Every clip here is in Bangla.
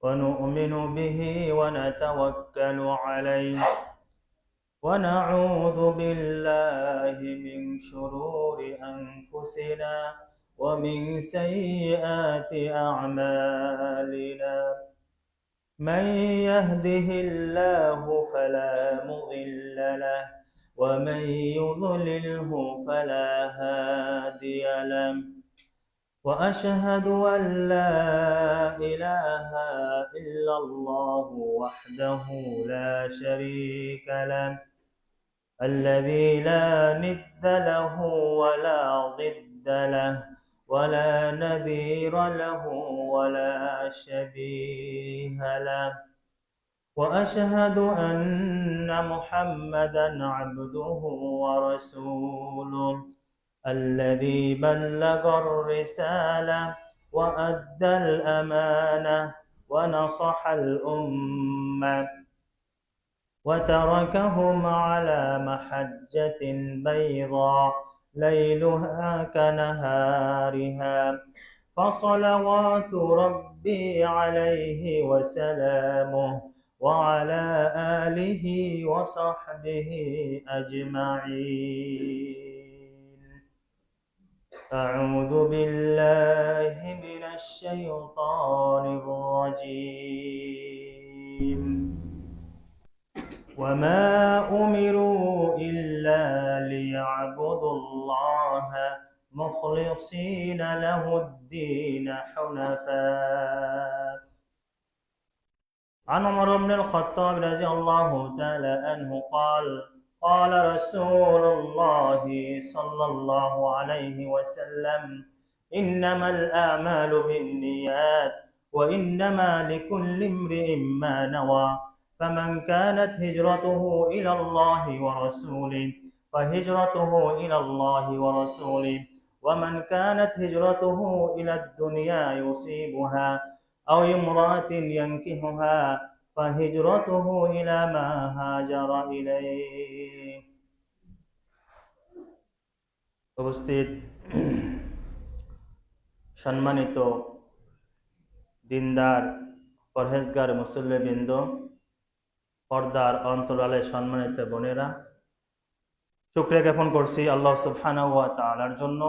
ونؤمن به ونتوكل عليه ونعوذ بالله من شرور أنفسنا ومن سيئات أعمالنا من يهده الله فلا مضل له ومن يضلله فلا هادي له وأشهد أن لا إله إلا الله وحده لا شريك له الذي لا ند له ولا ضد له ولا نذير له ولا شبيه له وأشهد أن محمدا عبده ورسوله الذي بلغ الرسالة وأدى الأمانة ونصح الأمة وتركهم على محجة بيضاء ليلها كنهارها فصلوات ربي عليه وسلامه وعلى آله وصحبه أجمعين. أعوذ بالله من الشيطان الرجيم. وما أمروا إلا ليعبدوا الله مخلصين له الدين حنفاء. عن عمر بن الخطاب رضي الله تعالى عنه قال قال رسول الله صلى الله عليه وسلم إنما الأعمال بالنيات وإنما لكل امرئ ما نوى فمن كانت هجرته إلى الله ورسوله فهجرته إلى الله ورسوله ومن كانت هجرته إلى الدنيا يصيبها أو امرأة ينكحها فهجرته إلى ما هاجر إليه. উপস্থিত সম্মানিত দিনদার পরহেজগার মুসল্লিবৃন্দ, পর্দার অন্তরালে সম্মানিত বোনেরা, শুকরিয়া জ্ঞাপন করছি আল্লাহ সুবহানাহু ওয়া তাআলার জন্য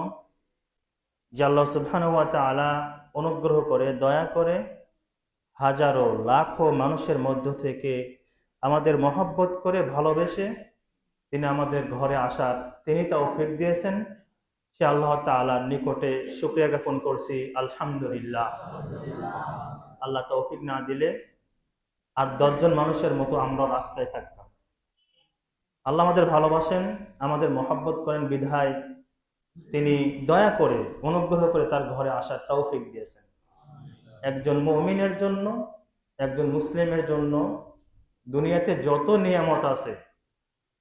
যে আল্লাহ সুবহানাহু ওয়া তাআলা অনুগ্রহ করে দয়া করে হাজারো লাখো মানুষের মধ্য থেকে আমাদের মহব্বত করে ভালোবেসে তিনি আমাদের ঘরে আসার তিনি তৌফিক দিয়েছেন। সে আল্লাহ তাআলার নিকটে শুকরিয়া জ্ঞাপন করছি আলহামদুলিল্লাহ। আল্লাহ তৌফিক না দিলে আর 10 জন মানুষের মতো আমরা রাস্তায় থাকতাম। আল্লাহ আমাদের ভালোবাসেন, আমাদের মহব্বত করেন বিধায় তিনি দয়া করে অনুগ্রহ করে তার ঘরে আসার তৌফিক দিয়েছেন। একজন মুমিনের জন্য, একজন মুসলিমের জন্য দুনিয়াতে যত নিয়ামত আছে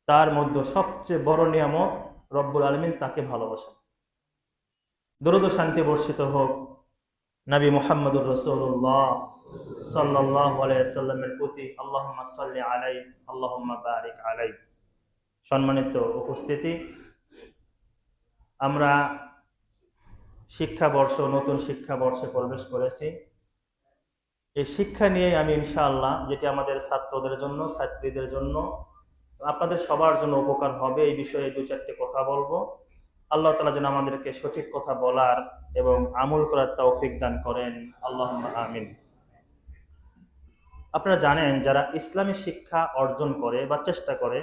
তার মধ্যে সবচেয়ে বড় নিয়ামত রব্বুল আলামিন তাকে ভালোবাসেন। দরুদ ও শান্তি বর্ষিত হোক নবী মুহাম্মদুর রাসূলুল্লাহ সাল্লাল্লাহু আলাইহি ওয়াসাল্লামের প্রতি। আল্লাহুম্মা সাল্লি আলাইহি আল্লাহুম্মা বারিক আলাইহি। সম্মানিত উপস্থিতি, আমরা শিক্ষাবর্ষ, নতুন শিক্ষাবর্ষে প্রবেশ করেছি। এই শিক্ষা নিয়ে আমি ইনশাআল্লাহ, যেটি আমাদের ছাত্রদের জন্য, ছাত্রীদের জন্য, আপনাদের সবার জন্য উপকার হবে, এই বিষয়ে 2-4টি কথা বলবো। আল্লাহ তাআলা যেন আমাদেরকে সঠিক কথা বলার এবং আমল করার তৌফিক দান করেন, আল্লাহুম্মা আমিন। আপনারা জানেন, যারা ইসলামী শিক্ষা অর্জন করে বা চেষ্টা করে,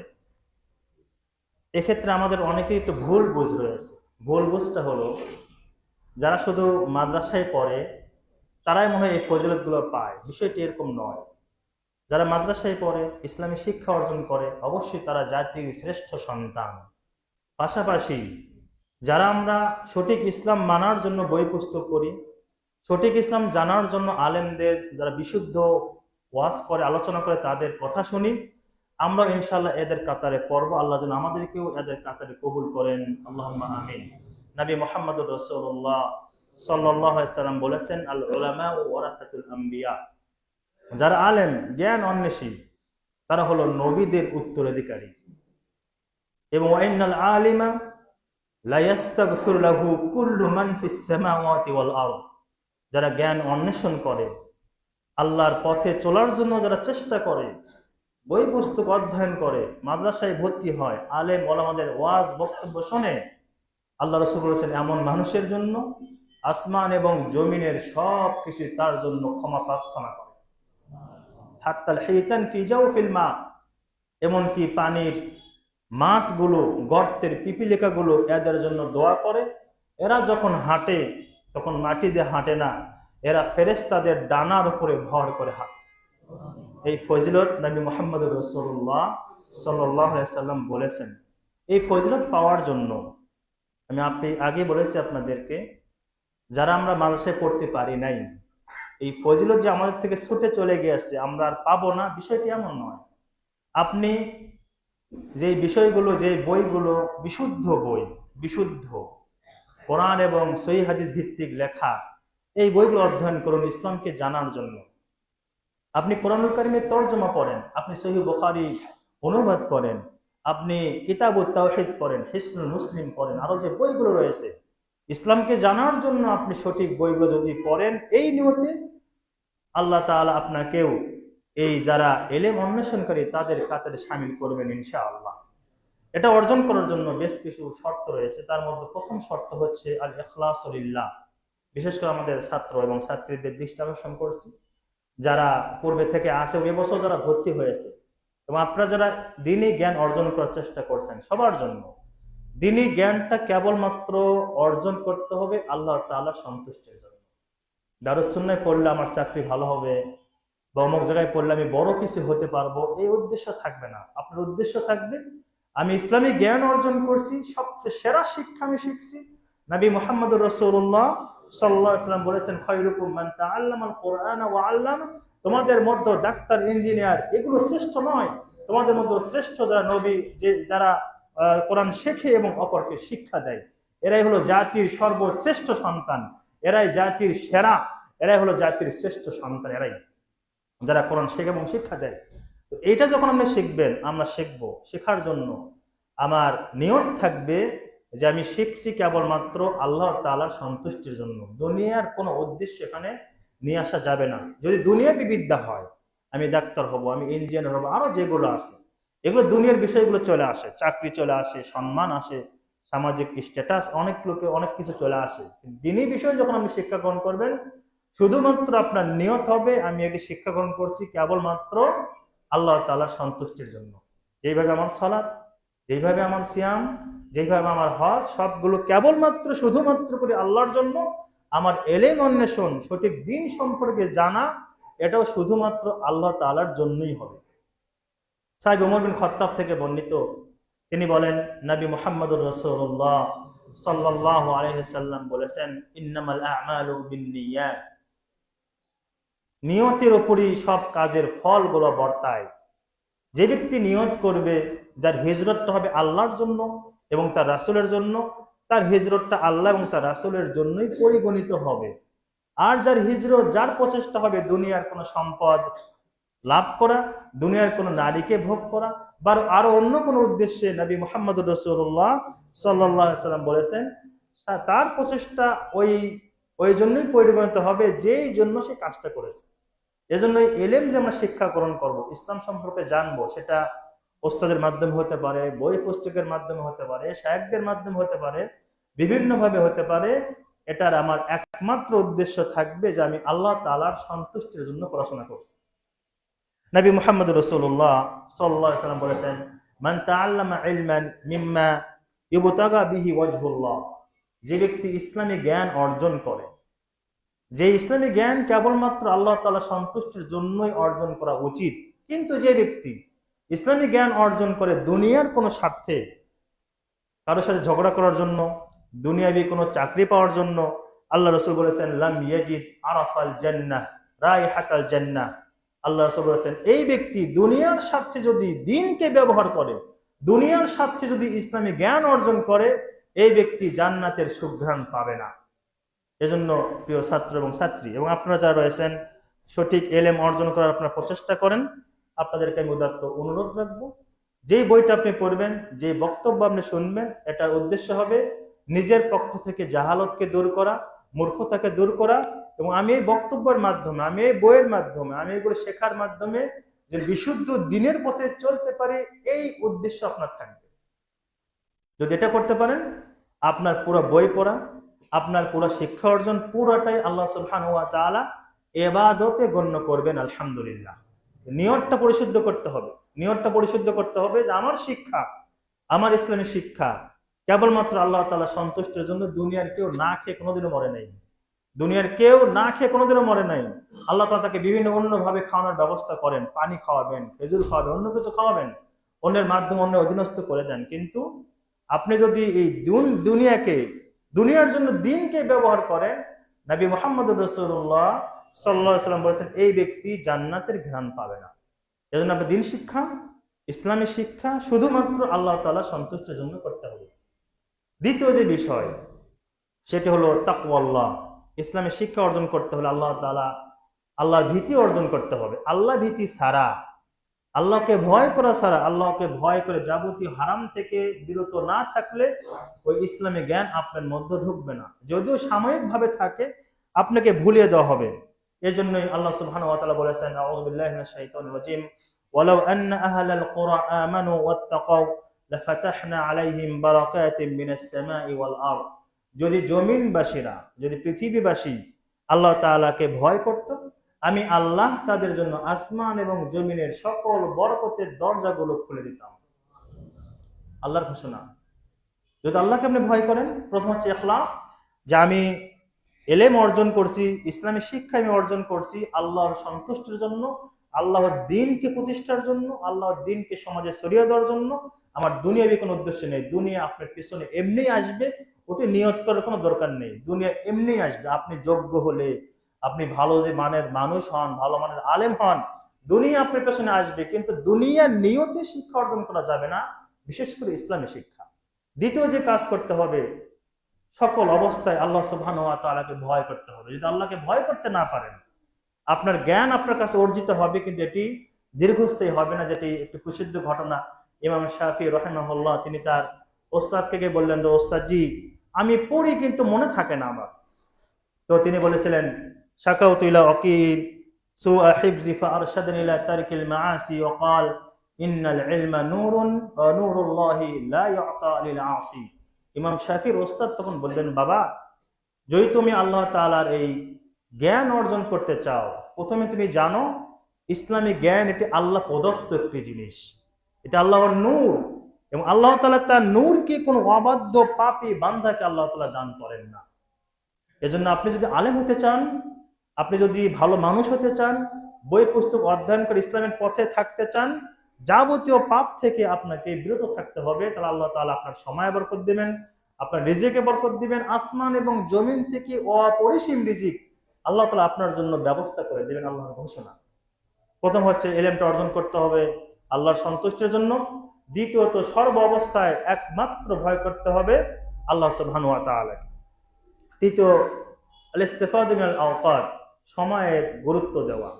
এক্ষেত্রে আমাদের অনেকেই একটু ভুল বুঝ রয়েছে। ভুল বুঝটা হলো, যারা শুধু মাদ্রাসায় পড়ে তারাই মনে হয় এই ফজিলতগুলো পায়। বিষয়টি এরকম নয়। যারা মাদ্রাসায় পড়ে, ইসলামী শিক্ষা অর্জন করে, অবশ্যই তারা জাতির শ্রেষ্ঠ সন্তান। পাশাপাশি যারা আমরা সঠিক ইসলাম মানার জন্য বই পুস্তক করি, সঠিক ইসলাম জানার জন্য আলেমদের যারা বিশুদ্ধ ওয়াজ করে, আলোচনা করে, তাদের কথা শুনি, আমরা ইনশাআল্লাহ এদের কাতারে পড়ব। আল্লাহ যেন আমাদেরকেও এদের কাতারে কবুল করেন, আল্লাহুম্মা আমিন। নবী মুহাম্মদুর রাসূলুল্লাহ সাল্লাল্লাহু আলাইহি ওয়াসাল্লাম বলেছেন, আল উলামা ওয়ারাসাতুল আম্বিয়া, যারা আলেম, জ্ঞান অন্বেষী, তারা হলো নবীদের উত্তরাধিকারী। এবং ওয়াইনাল আলিমা লা ইস্তাগফিরু লাহু কুল্লু মান ফিস সামাওয়াতি ওয়াল আরদ, যারা জ্ঞান অন্বেষণ করে আল্লাহর পথে চলার জন্য যারা চেষ্টা করে, বই পুস্তক অধ্যয়ন করে, মাদ্রাসায় ভর্তি হয়, আলেম ওলামাদের ওয়াজ বক্তব্য শোনে, আল্লাহ রাসূল বলেছেন এমন মানুষের জন্য আসমান এবং জমিনের সব কিছু তার জন্য ক্ষমা প্রার্থনা করে। হাত্তাল হিতান ফি জাওফিল মা, এমনকি পানির মাছগুলো, গর্তের পিপিলিকাগুলো এদের জন্য দোয়া করে। এরা যখন হাঁটে তখন মাটি দিয়ে হাঁটে না, এরা ফেরেশতাদের ডানার উপরে ভর করে হাঁটে। এই ফজিলত নবী মুহাম্মদ রাসূলুল্লাহ সাল্লাল্লাহু আলাইহি সাল্লাম বলেছেন। এই ফজিলত পাওয়ার জন্য আমি আগে বলেছি আপনাদেরকে, যারা আমরা মাদ্রাসায় পড়তে পারি নাই, এই ফজিলত যে আমাদের থেকে ছুটে চলে গিয়েছে, আমরা আর পাবো না, বিষয়টি এমন নয়। আপনি যে বিষয়গুলো, যে বইগুলো বিশুদ্ধ বই, বিশুদ্ধ কোরআন এবং সহিহ হাদিস ভিত্তিক লেখা, এই বইগুলো অধ্যয়ন করুন ইসলামকে জানার জন্য। আপনি কোরআনুল কারীমের তরজমা পড়েন, আপনি সহিহ বুখারী অনুবাদ করেন, আপনি কিতাবুত তাওহীদ পড়েন, হিসনুল মুসলিম পড়েন, আরো যে বইগুলো রয়েছে ইসলামকে জানার জন্য, আপনি সঠিক বইগুলো যদি পড়েন এই নিয়তে, আল্লাহ তাআলা আপনাকেও এই যারা এলেম অন্বেষণকারী তাদের কাতারে শামিল করবেন ইনশাআল্লাহ। এটা অর্জন করার জন্য বেশ কিছু শর্ত রয়েছে। তার মধ্যে প্রথম শর্ত হচ্ছে আল ইখলাসু লিল্লাহ। বিশেষ করে আমাদের ছাত্র এবং ছাত্রীদের দৃষ্টি আকর্ষণ করছি, যারা পূর্বে থেকে আছে, এবছর যারা ভর্তি হয়েছে এবং আপনারা যারা দ্বীনি জ্ঞান অর্জন করার চেষ্টা করছেন, সবার জন্য দ্বীনি জ্ঞানটা কেবলমাত্র অর্জন করতে হবে আল্লাহ তাআলার সন্তুষ্টির জন্য। দারুস সুন্নাহ পড়লে আমার চাকরি ভালো হবে, বা অমুক জায়গায় পড়লে আমি বড় কিছু হতে পারবো, এই উদ্দেশ্য থাকবে না। আপনার উদ্দেশ্য থাকবে আমি ইসলামী জ্ঞান অর্জন করছি, সবচেয়ে সেরা শিক্ষা আমি শিখছি। নবী মুহাম্মদুর রাসূলুল্লাহ সাল্লাল্লাহু আলাইহি ওয়াসাল্লাম বলেছেন খায়রুকুম মান তাআল্লামাল কুরআনা ওয়া আল্লামা, তোমাদের মধ্যে ডাক্তার, ইঞ্জিনিয়ার এগুলো শ্রেষ্ঠ নয়, তোমাদের মধ্যে শ্রেষ্ঠ যারা নবী, যারা কোরআন শেখে এবং অপরকে শিক্ষা দেয়, এরাই হলো জাতির সর্বশ্রেষ্ঠ সন্তান, এরাই জাতির সেরা, এরাই হলো জাতির শ্রেষ্ঠ সন্তান, এরাই যারা কোরআন শেখে এবং শিক্ষা দেয়। তো এইটা যখন আপনি শিখবেন, আমরা শিখবো, শেখার জন্য আমার নিয়ত থাকবে যে আমি শিখছি কেবলমাত্র আল্লাহ তাআলার সন্তুষ্টির জন্য, দুনিয়ার কোনো উদ্দেশ্য এখানে নিয়ে আসা যাবে না। যদি দুনিয়াবী বিদ্যা হয়, আমি ডাক্তার হব, আমি ইঞ্জিনিয়ার হব, আরো যেগুলো আছে এগুলো দুনিয়ার বিষয়গুলো চলে আসে, চাকরি চলে আসে, সম্মান আসে, সামাজিক স্ট্যাটাস, অনেক লোকে অনেক কিছু চলে আসে। দ্বীনি বিষয় যখন আপনি শিক্ষা গ্রহণ করবেন, শুধুমাত্র আপনার নিয়ত হবে আমি একে শিক্ষা গ্রহণ করছি কেবলমাত্র আল্লাহ তাআলার সন্তুষ্টির জন্য। যেইভাবে আমার সালাত, যেইভাবে আমার সিয়াম, যেইভাবে আমার হজ, সবগুলো কেবলমাত্র শুধুমাত্র করে আল্লাহর জন্য। আমার এলেম অন্বেষণ, সঠিক দিন সম্পর্কে জানা, এটাও শুধুমাত্র আল্লাহ তাআলার জন্যই হবে। সাহেব ওমর বিন খাত্তাব থেকে বর্ণিত, তিনি বলেন নবী মুহাম্মদুর রাসূলুল্লাহ সাল্লাল্লাহু আলাইহি ওয়াসাল্লাম বলেছেন ইন্নামাল আ'মালু বিন্নিয়াত, নিয়তের উপরই সব কাজের ফলগুলো বর্তায়। যে ব্যক্তি নিয়ত করবে যার হিজরতটা হবে আল্লাহর জন্য এবং তার রাসূলের জন্য, তার হিজরতটা আল্লাহ এবং তার রাসূলের জন্যই পরিগণিত হবে। আর যার হিজরত, যার প্রচেষ্টা হবে দুনিয়ার কোনো সম্পদ লাভ করা, দুনিয়ার কোনো নারীকে ভোগ করা, বা আরো অন্য কোনো উদ্দেশ্যে, নবী মুহাম্মদুর রাসূলুল্লাহ সাল্লাল্লাহু আলাইহি ওয়াসাল্লাম বলেছেন তার প্রচেষ্টা ওই জন্যই পরিগণিত হবে যেই জন্য সে কাজটা করেছে। এজন্য এলেম যে আমরা শিক্ষা গ্রহণ করবো, ইসলাম সম্পর্কে জানবো, সেটা ওস্তাদের মাধ্যমে হতে পারে, বই পুস্তকের মাধ্যমে হতে পারে, শায়েখদের মাধ্যমে হতে পারে, বিভিন্ন ভাবে হতে পারে। এটার আমার একমাত্র উদ্দেশ্য থাকবে যে আমি আল্লাহ তাআলার সন্তুষ্টির জন্য পড়াশোনা করছি। নবী মুহাম্মদ রাসূলুল্লাহ সাল্লাল্লাহু আলাইহি ওয়াসাল্লাম বলেছেন মান তাআল্লামা ইলমান মিম্মা ইবতাগা বিহি ওয়াজহুল্লাহ, যে ব্যক্তি ইসলামী জ্ঞান অর্জন করে, যে ইসলামী জ্ঞান কেবলমাত্র আল্লাহ তাআলা সন্তুষ্টির জন্যই অর্জন করা উচিত, কিন্তু যে ব্যক্তি ইসলামী জ্ঞান অর্জন করে দুনিয়ার কোনো স্বার্থে, কারোর সাথে ঝগড়া করার জন্য, দুনিয়াবি কোনো চাকরি পাওয়ার জন্য, আল্লাহ রাসূল বলেছেন লাম ইয়াজিদ আরাফাল জান্নাহ রাইহাতাল জান্নাহ, আল্লাহ রাসূল বলেছেন এই ব্যক্তি দুনিয়ার স্বার্থে যদি দ্বীনকে ব্যবহার করে, দুনিয়ার স্বার্থে যদি ইসলামী জ্ঞান অর্জন করে, এই ব্যক্তি জান্নাতের সুঘ্রাণ পাবে না। এজন্য প্রিয় ছাত্র এবং ছাত্রী এবং আপনারা যারা রয়েছেন, সঠিক এলেম অর্জন করার আপনারা প্রচেষ্টা করেন। আপনাদেরকে আমি উদাত্ত অনুরোধ রাখবো, যেই বইটা আপনি পড়বেন, যে বক্তব্য আপনি শুনবেন, এটার উদ্দেশ্য হবে নিজের পক্ষ থেকে জাহালতকে দূর করা, মূর্খতাকে দূর করা এবং আমি এই বক্তব্যের মাধ্যমে, আমি এই বইয়ের মাধ্যমে, আমি এগুলো শেখার মাধ্যমে যে বিশুদ্ধ দ্বীনের পথে চলতে পারি, এই উদ্দেশ্য আপনার থাকবে। যদি এটা করতে পারেন, আপনার পুরো বই পড়া, আপনার পুরো শিক্ষা অর্জন পুরোটাই আল্লাহ সুবহানাহু ওয়া তাআলা ইবাদতে গণ্য করবেন। আলহামদুলিল্লাহ। নিয়তটা পরিশুদ্ধ করতে হবে, নিয়তটা পরিশুদ্ধ করতে হবে যে আমার শিক্ষা, আমার ইসলামী শিক্ষা কেবলমাত্র আল্লাহ তাআলা সন্তুষ্টের জন্য। দুনিয়ার কেউ না খেয়ে কোনোদিনও মরে নাই, দুনিয়ার কেউ না খেয়ে কোনোদিনও মরে নাই। আল্লাহ তাআলা তাকে বিভিন্ন অন্যভাবে খাওয়ানোর ব্যবস্থা করেন, পানি খাওয়াবেন, খেজুর খাওয়াবেন, অন্য কিছু খাওয়াবেন, অন্যের মাধ্যমে অন্যের অধীনস্থ করে দেন। কিন্তু আপনি যদি এই দুনিয়াকে, দুনিয়ার জন্য দিনকে ব্যবহার করেন, নবী মুহাম্মদুর রাসূলুল্লাহ সাল্লাল্লাহু আলাইহি ওয়াসাল্লাম বলেছেন এই ব্যক্তি জান্নাতের ঘ্রাণ পাবে না। এজন্য আপনি দিন শিক্ষা, ইসলামী শিক্ষা শুধুমাত্র আল্লাহ তাআলা সন্তুষ্টের জন্য করতে হবে। দ্বিতীয় যে বিষয় সেটি হলো তাকওয়াল্লাহ। ইসলামী শিক্ষা অর্জন করতে হলে আল্লাহ তাআলা, আল্লাহর ভীতি অর্জন করতে হবে। আল্লাহ ভীতি ছাড়া, আল্লাহকে ভয় করা ছাড়া, আল্লাহকে ভয় করে যাবতীয় হারাম থেকে বিরত না থাকলে ওই ইসলামী জ্ঞান আপনার মধ্যে ঢুকবে না। যদিও সাময়িকভাবে থাকে, আপনাকে ভুলিয়ে দেওয়া হবে। এই জন্যই আল্লাহ সুবহানাহু ওয়া তাআলা বলেছেন, আউযু বিল্লাহি মিনাশ শাইতানির রাজীম, ওয়ালাউ আন্না আহলাল কুরা আমানু ওয়াত্তাকাউ লাফাতাহনা আলাইহিম বারাকাতিম মিনাস সামাই ওয়াল আরদ। যদি জমিনবাসীরা, যদি পৃথিবীবাসী আল্লাহ তাআলাকে ভয় করত, আমি আল্লাহ তাদের জন্য আসমান এবং জমিনের সকল বরকতের দরজাগুলো খুলে দিতাম। আল্লাহর ঘোষণা। যদি আল্লাহকে আপনি ভয় করেন, প্রথম হচ্ছে ইখলাস, যে আমি এলেম অর্জন করছি, ইসলামী শিক্ষা আমি অর্জন করছি আল্লাহর সন্তুষ্টির জন্য, আল্লাহর দ্বীনকে প্রতিষ্ঠার জন্য, আল্লাহর দ্বীনকে সমাজে ছড়িয়ে দেওয়ার জন্য। আমার দুনিয়াবি কোনো উদ্দেশ্য নেই। দুনিয়া আপনার পিছনে এমনি আসবে, ওটি নিয়ত করার কোনো দরকার নেই। দুনিয়া এমনি আসবে। আপনি যোগ্য হলে, আপনি ভালো যে মানের মানুষ হন, ভালো মানের আলেম হন, দুনিয়া আপনার পেছনে আসবে। কিন্তু দুনিয়ার নিয়তে শিক্ষা অর্জন করা যাবে না, বিশেষ করে ইসলামী শিক্ষা। দ্বিতীয় যে কাজ করতে হবে, সকল অবস্থায় আল্লাহ সুবহানাহু ওয়া তাআলাকে ভয় করতে হবে। যদি আল্লাহকে ভয় করতে না পারেন, আপনার জ্ঞান আপনার কাছে অর্জিত হবে, কিন্তু এটি দীর্ঘস্থায়ী হবে না। যেটি একটি প্রসিদ্ধ ঘটনা, ইমাম শাফি রাহিমাহুল্লাহ তিনি তার ওস্তাদকে গিয়ে বললেন যে ওস্তাদ জি, আমি পড়ি কিন্তু মনে থাকে না আমার। তো তিনি বলেছিলেন, শাকাউতু ইলা ওয়াকিল সুআ হিফজি ফাআরশাদানি ইলা তারকিল মাআসি ওয়া ক্বাল ইন্নাল ইলমা নূরুন ওয়া নূরুল্লাহি লা ইউতা লিল আসি। ইমাম শাফির ওস্তাদ তখন বললেন, বাবা, যদি তুমি আল্লাহ তাআলার এই জ্ঞান অর্জন করতে চাও, প্রথমে তুমি জানো ইসলামী জ্ঞান এটি আল্লাহ প্রদত্ত একটি জিনিস, এটা আল্লাহর নূর, এবং আল্লাহ তাআলা তার নূরকে কোনো অবাধ্য পাপী বান্দাকে আল্লাহ তাআলা দান করেন না। এজন্য আপনি যদি আলেম হতে চান, আপনি যদি ভালো মানুষ হতে চান, বই পুস্তক অধ্যয়ন করে ইসলামের পথে থাকতে চান, যাবতীয় পাপ থেকে আপনাকে বিরত থাকতে হবে। তাহলে আল্লাহ তাআলা আপনার সময় বরকত দিবেন, আপনার রিজিকে বরকত দিবেন। আসমান এবং জমিন থেকে অপরিসীম রিজিক আল্লাহ তাআলা আপনার জন্য ব্যবস্থা করে দিবেন, আল্লাহর ঘোষণা। প্রথম হচ্ছে ইলমটা অর্জন করতে হবে আল্লাহর সন্তুষ্টির জন্য। দ্বিতীয়ত সর্ব অবস্থায় একমাত্র ভয় করতে হবে আল্লাহ সুবহানাহু ওয়া তাআলাকে। তৃতীয় আল-ইস্তিফাদা মিনাল আওকাত, সময়ের গুরুত্ব দেওয়া।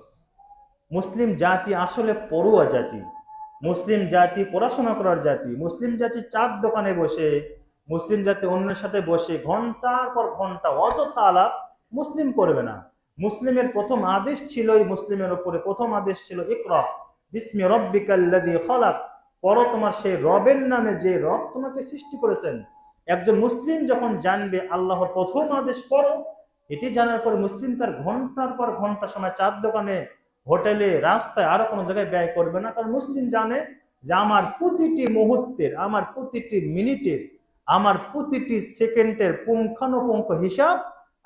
মুসলিম জাতি আসলে পড়ুয়া জাতি, মুসলিম জাতি পড়াশোনা করার জাতি। মুসলিম জাতি চার দোকানে বসে, মুসলিম জাতি অন্যের সাথে বসে ঘন্টার পর ঘন্টা অযথা আলাপ মুসলিম করবে না। মুসলিমের প্রথম আদেশ ছিল, মুসলিমের উপরে প্রথম আদেশ ছিল ইকরা বিসমি রাব্বিকাল্লাযী খালাক, পড়ো তোমার সেই রবের নামে যে রব তোমাকে সৃষ্টি করেছেন। একজন মুসলিম যখন জানবে আল্লাহর প্রথম আদেশ পড়ো, এটি জানার পরে মুসলিম তার ঘন্টার পর ঘন্টা সময় চার দোকানে, হোটেলে, রাস্তায়, আরো কোনো জায়গায় ব্যয় করবে না। কারণ মুসলিম জানে যে আমার প্রতিটি মুহূর্তের, আমার প্রতিটি মিনিটের, আমার প্রতিটি সেকেন্ডের পুঙ্খানুপুঙ্খ হিসাব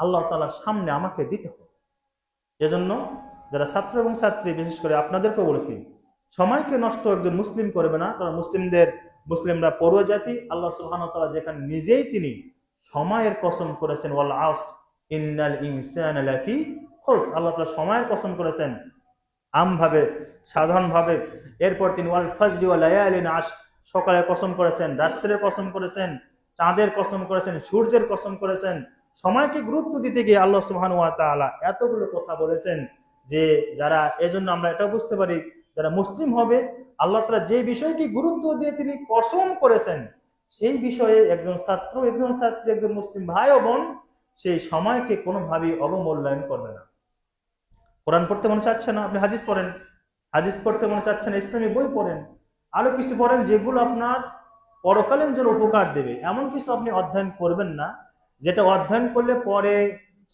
আল্লাহ তাআলার সামনে আমাকে দিতে হবে। এজন্য যারা ছাত্র এবং ছাত্রী, বিশেষ করে আপনাদেরকেও বলেছি, সময়কে নষ্ট একজন মুসলিম করবে না। কারণ মুসলিমরা পড়ুয়া জাতি। আল্লাহ সুবহানাহু ওয়া তাআলা যেখানে নিজেই তিনি সময়ের কসম করেছেন, ওয়াল আসর ইন্নাল ইনসানা লাফি খুসর, আল্লাহ তাআলা সময়ের কসম করেছেন আমভাবে, সাধারণভাবে। এরপর তিনি ওয়াল ফাজরি ওয়া লায়ালিন আশর, সকালের কসম করেছেন, রাত্রের কসম করেছেন, চাঁদের কসম করেছেন, সূর্যের কসম করেছেন। সময়কে গুরুত্ব দিতে গিয়ে আল্লাহ সুবহানাহু ওয়া তাআলা এতগুলো কথা বলেছেন যে যারা, এজন্য আমরা এটা বুঝতে পারি, যারা মুসলিম হবে, আল্লাহ তাআলা যে বিষয়কে গুরুত্ব দিয়ে তিনি কসম করেছেন, সেই বিষয়ে একজন ছাত্র, একজন ছাত্রী, একজন মুসলিম ভাই ও বোন সেই সময়কে কোনোভাবেই অবমূল্যায়ন করবে না। কোরআন পড়তে মনে চাচ্ছে না, আপনি হাদিস পড়েন। হাদিস পড়তে মনে চাচ্ছে না, ইসলামী বই পড়েন। আরো কিছু পড়েন যেগুলো আপনার পরকালীন জন্য উপকার দেবে। এমন কিছু আপনি অধ্যয়ন করবেন না যেটা অধ্যয়ন করলে পরে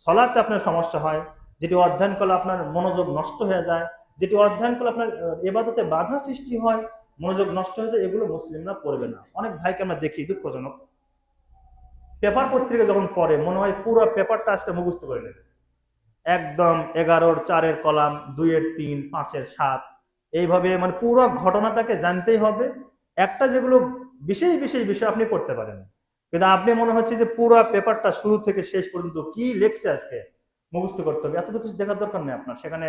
সলাতে আপনার সমস্যা হয়, যেটি অধ্যয়ন করলে আপনার মনোযোগ নষ্ট হয়ে যায়, যেটি অধ্যয়ন করলে আপনার ইবাদতে বাধা সৃষ্টি হয়, মনোযোগ নষ্ট হয়ে যায়। এগুলো মুসলিমরা পড়বে না। অনেক ভাইকে আমরা দেখি, দুঃখজনক, পেপার পত্রিকা যখন পড়ে মনে হয় পুরো পেপারটা আজকে মুখস্থ করে নেবে। একদম 11-র 4-এর কলাম, 2-এর 3, 5-এর 7, এইভাবে মানে পুরো ঘটনাটাকে জানতেই হবে। একটা যেগুলো বিশেষ বিশেষ বিষয় আপনি পড়তে পারেন, কিন্তু আপনি মনে হচ্ছে যে পুরো পেপারটা শুরু থেকে শেষ পর্যন্ত কি লেখছে আজকে মুখস্থ করতে হবে। এত কিছু দেখার দরকার নেই আপনার। সেখানে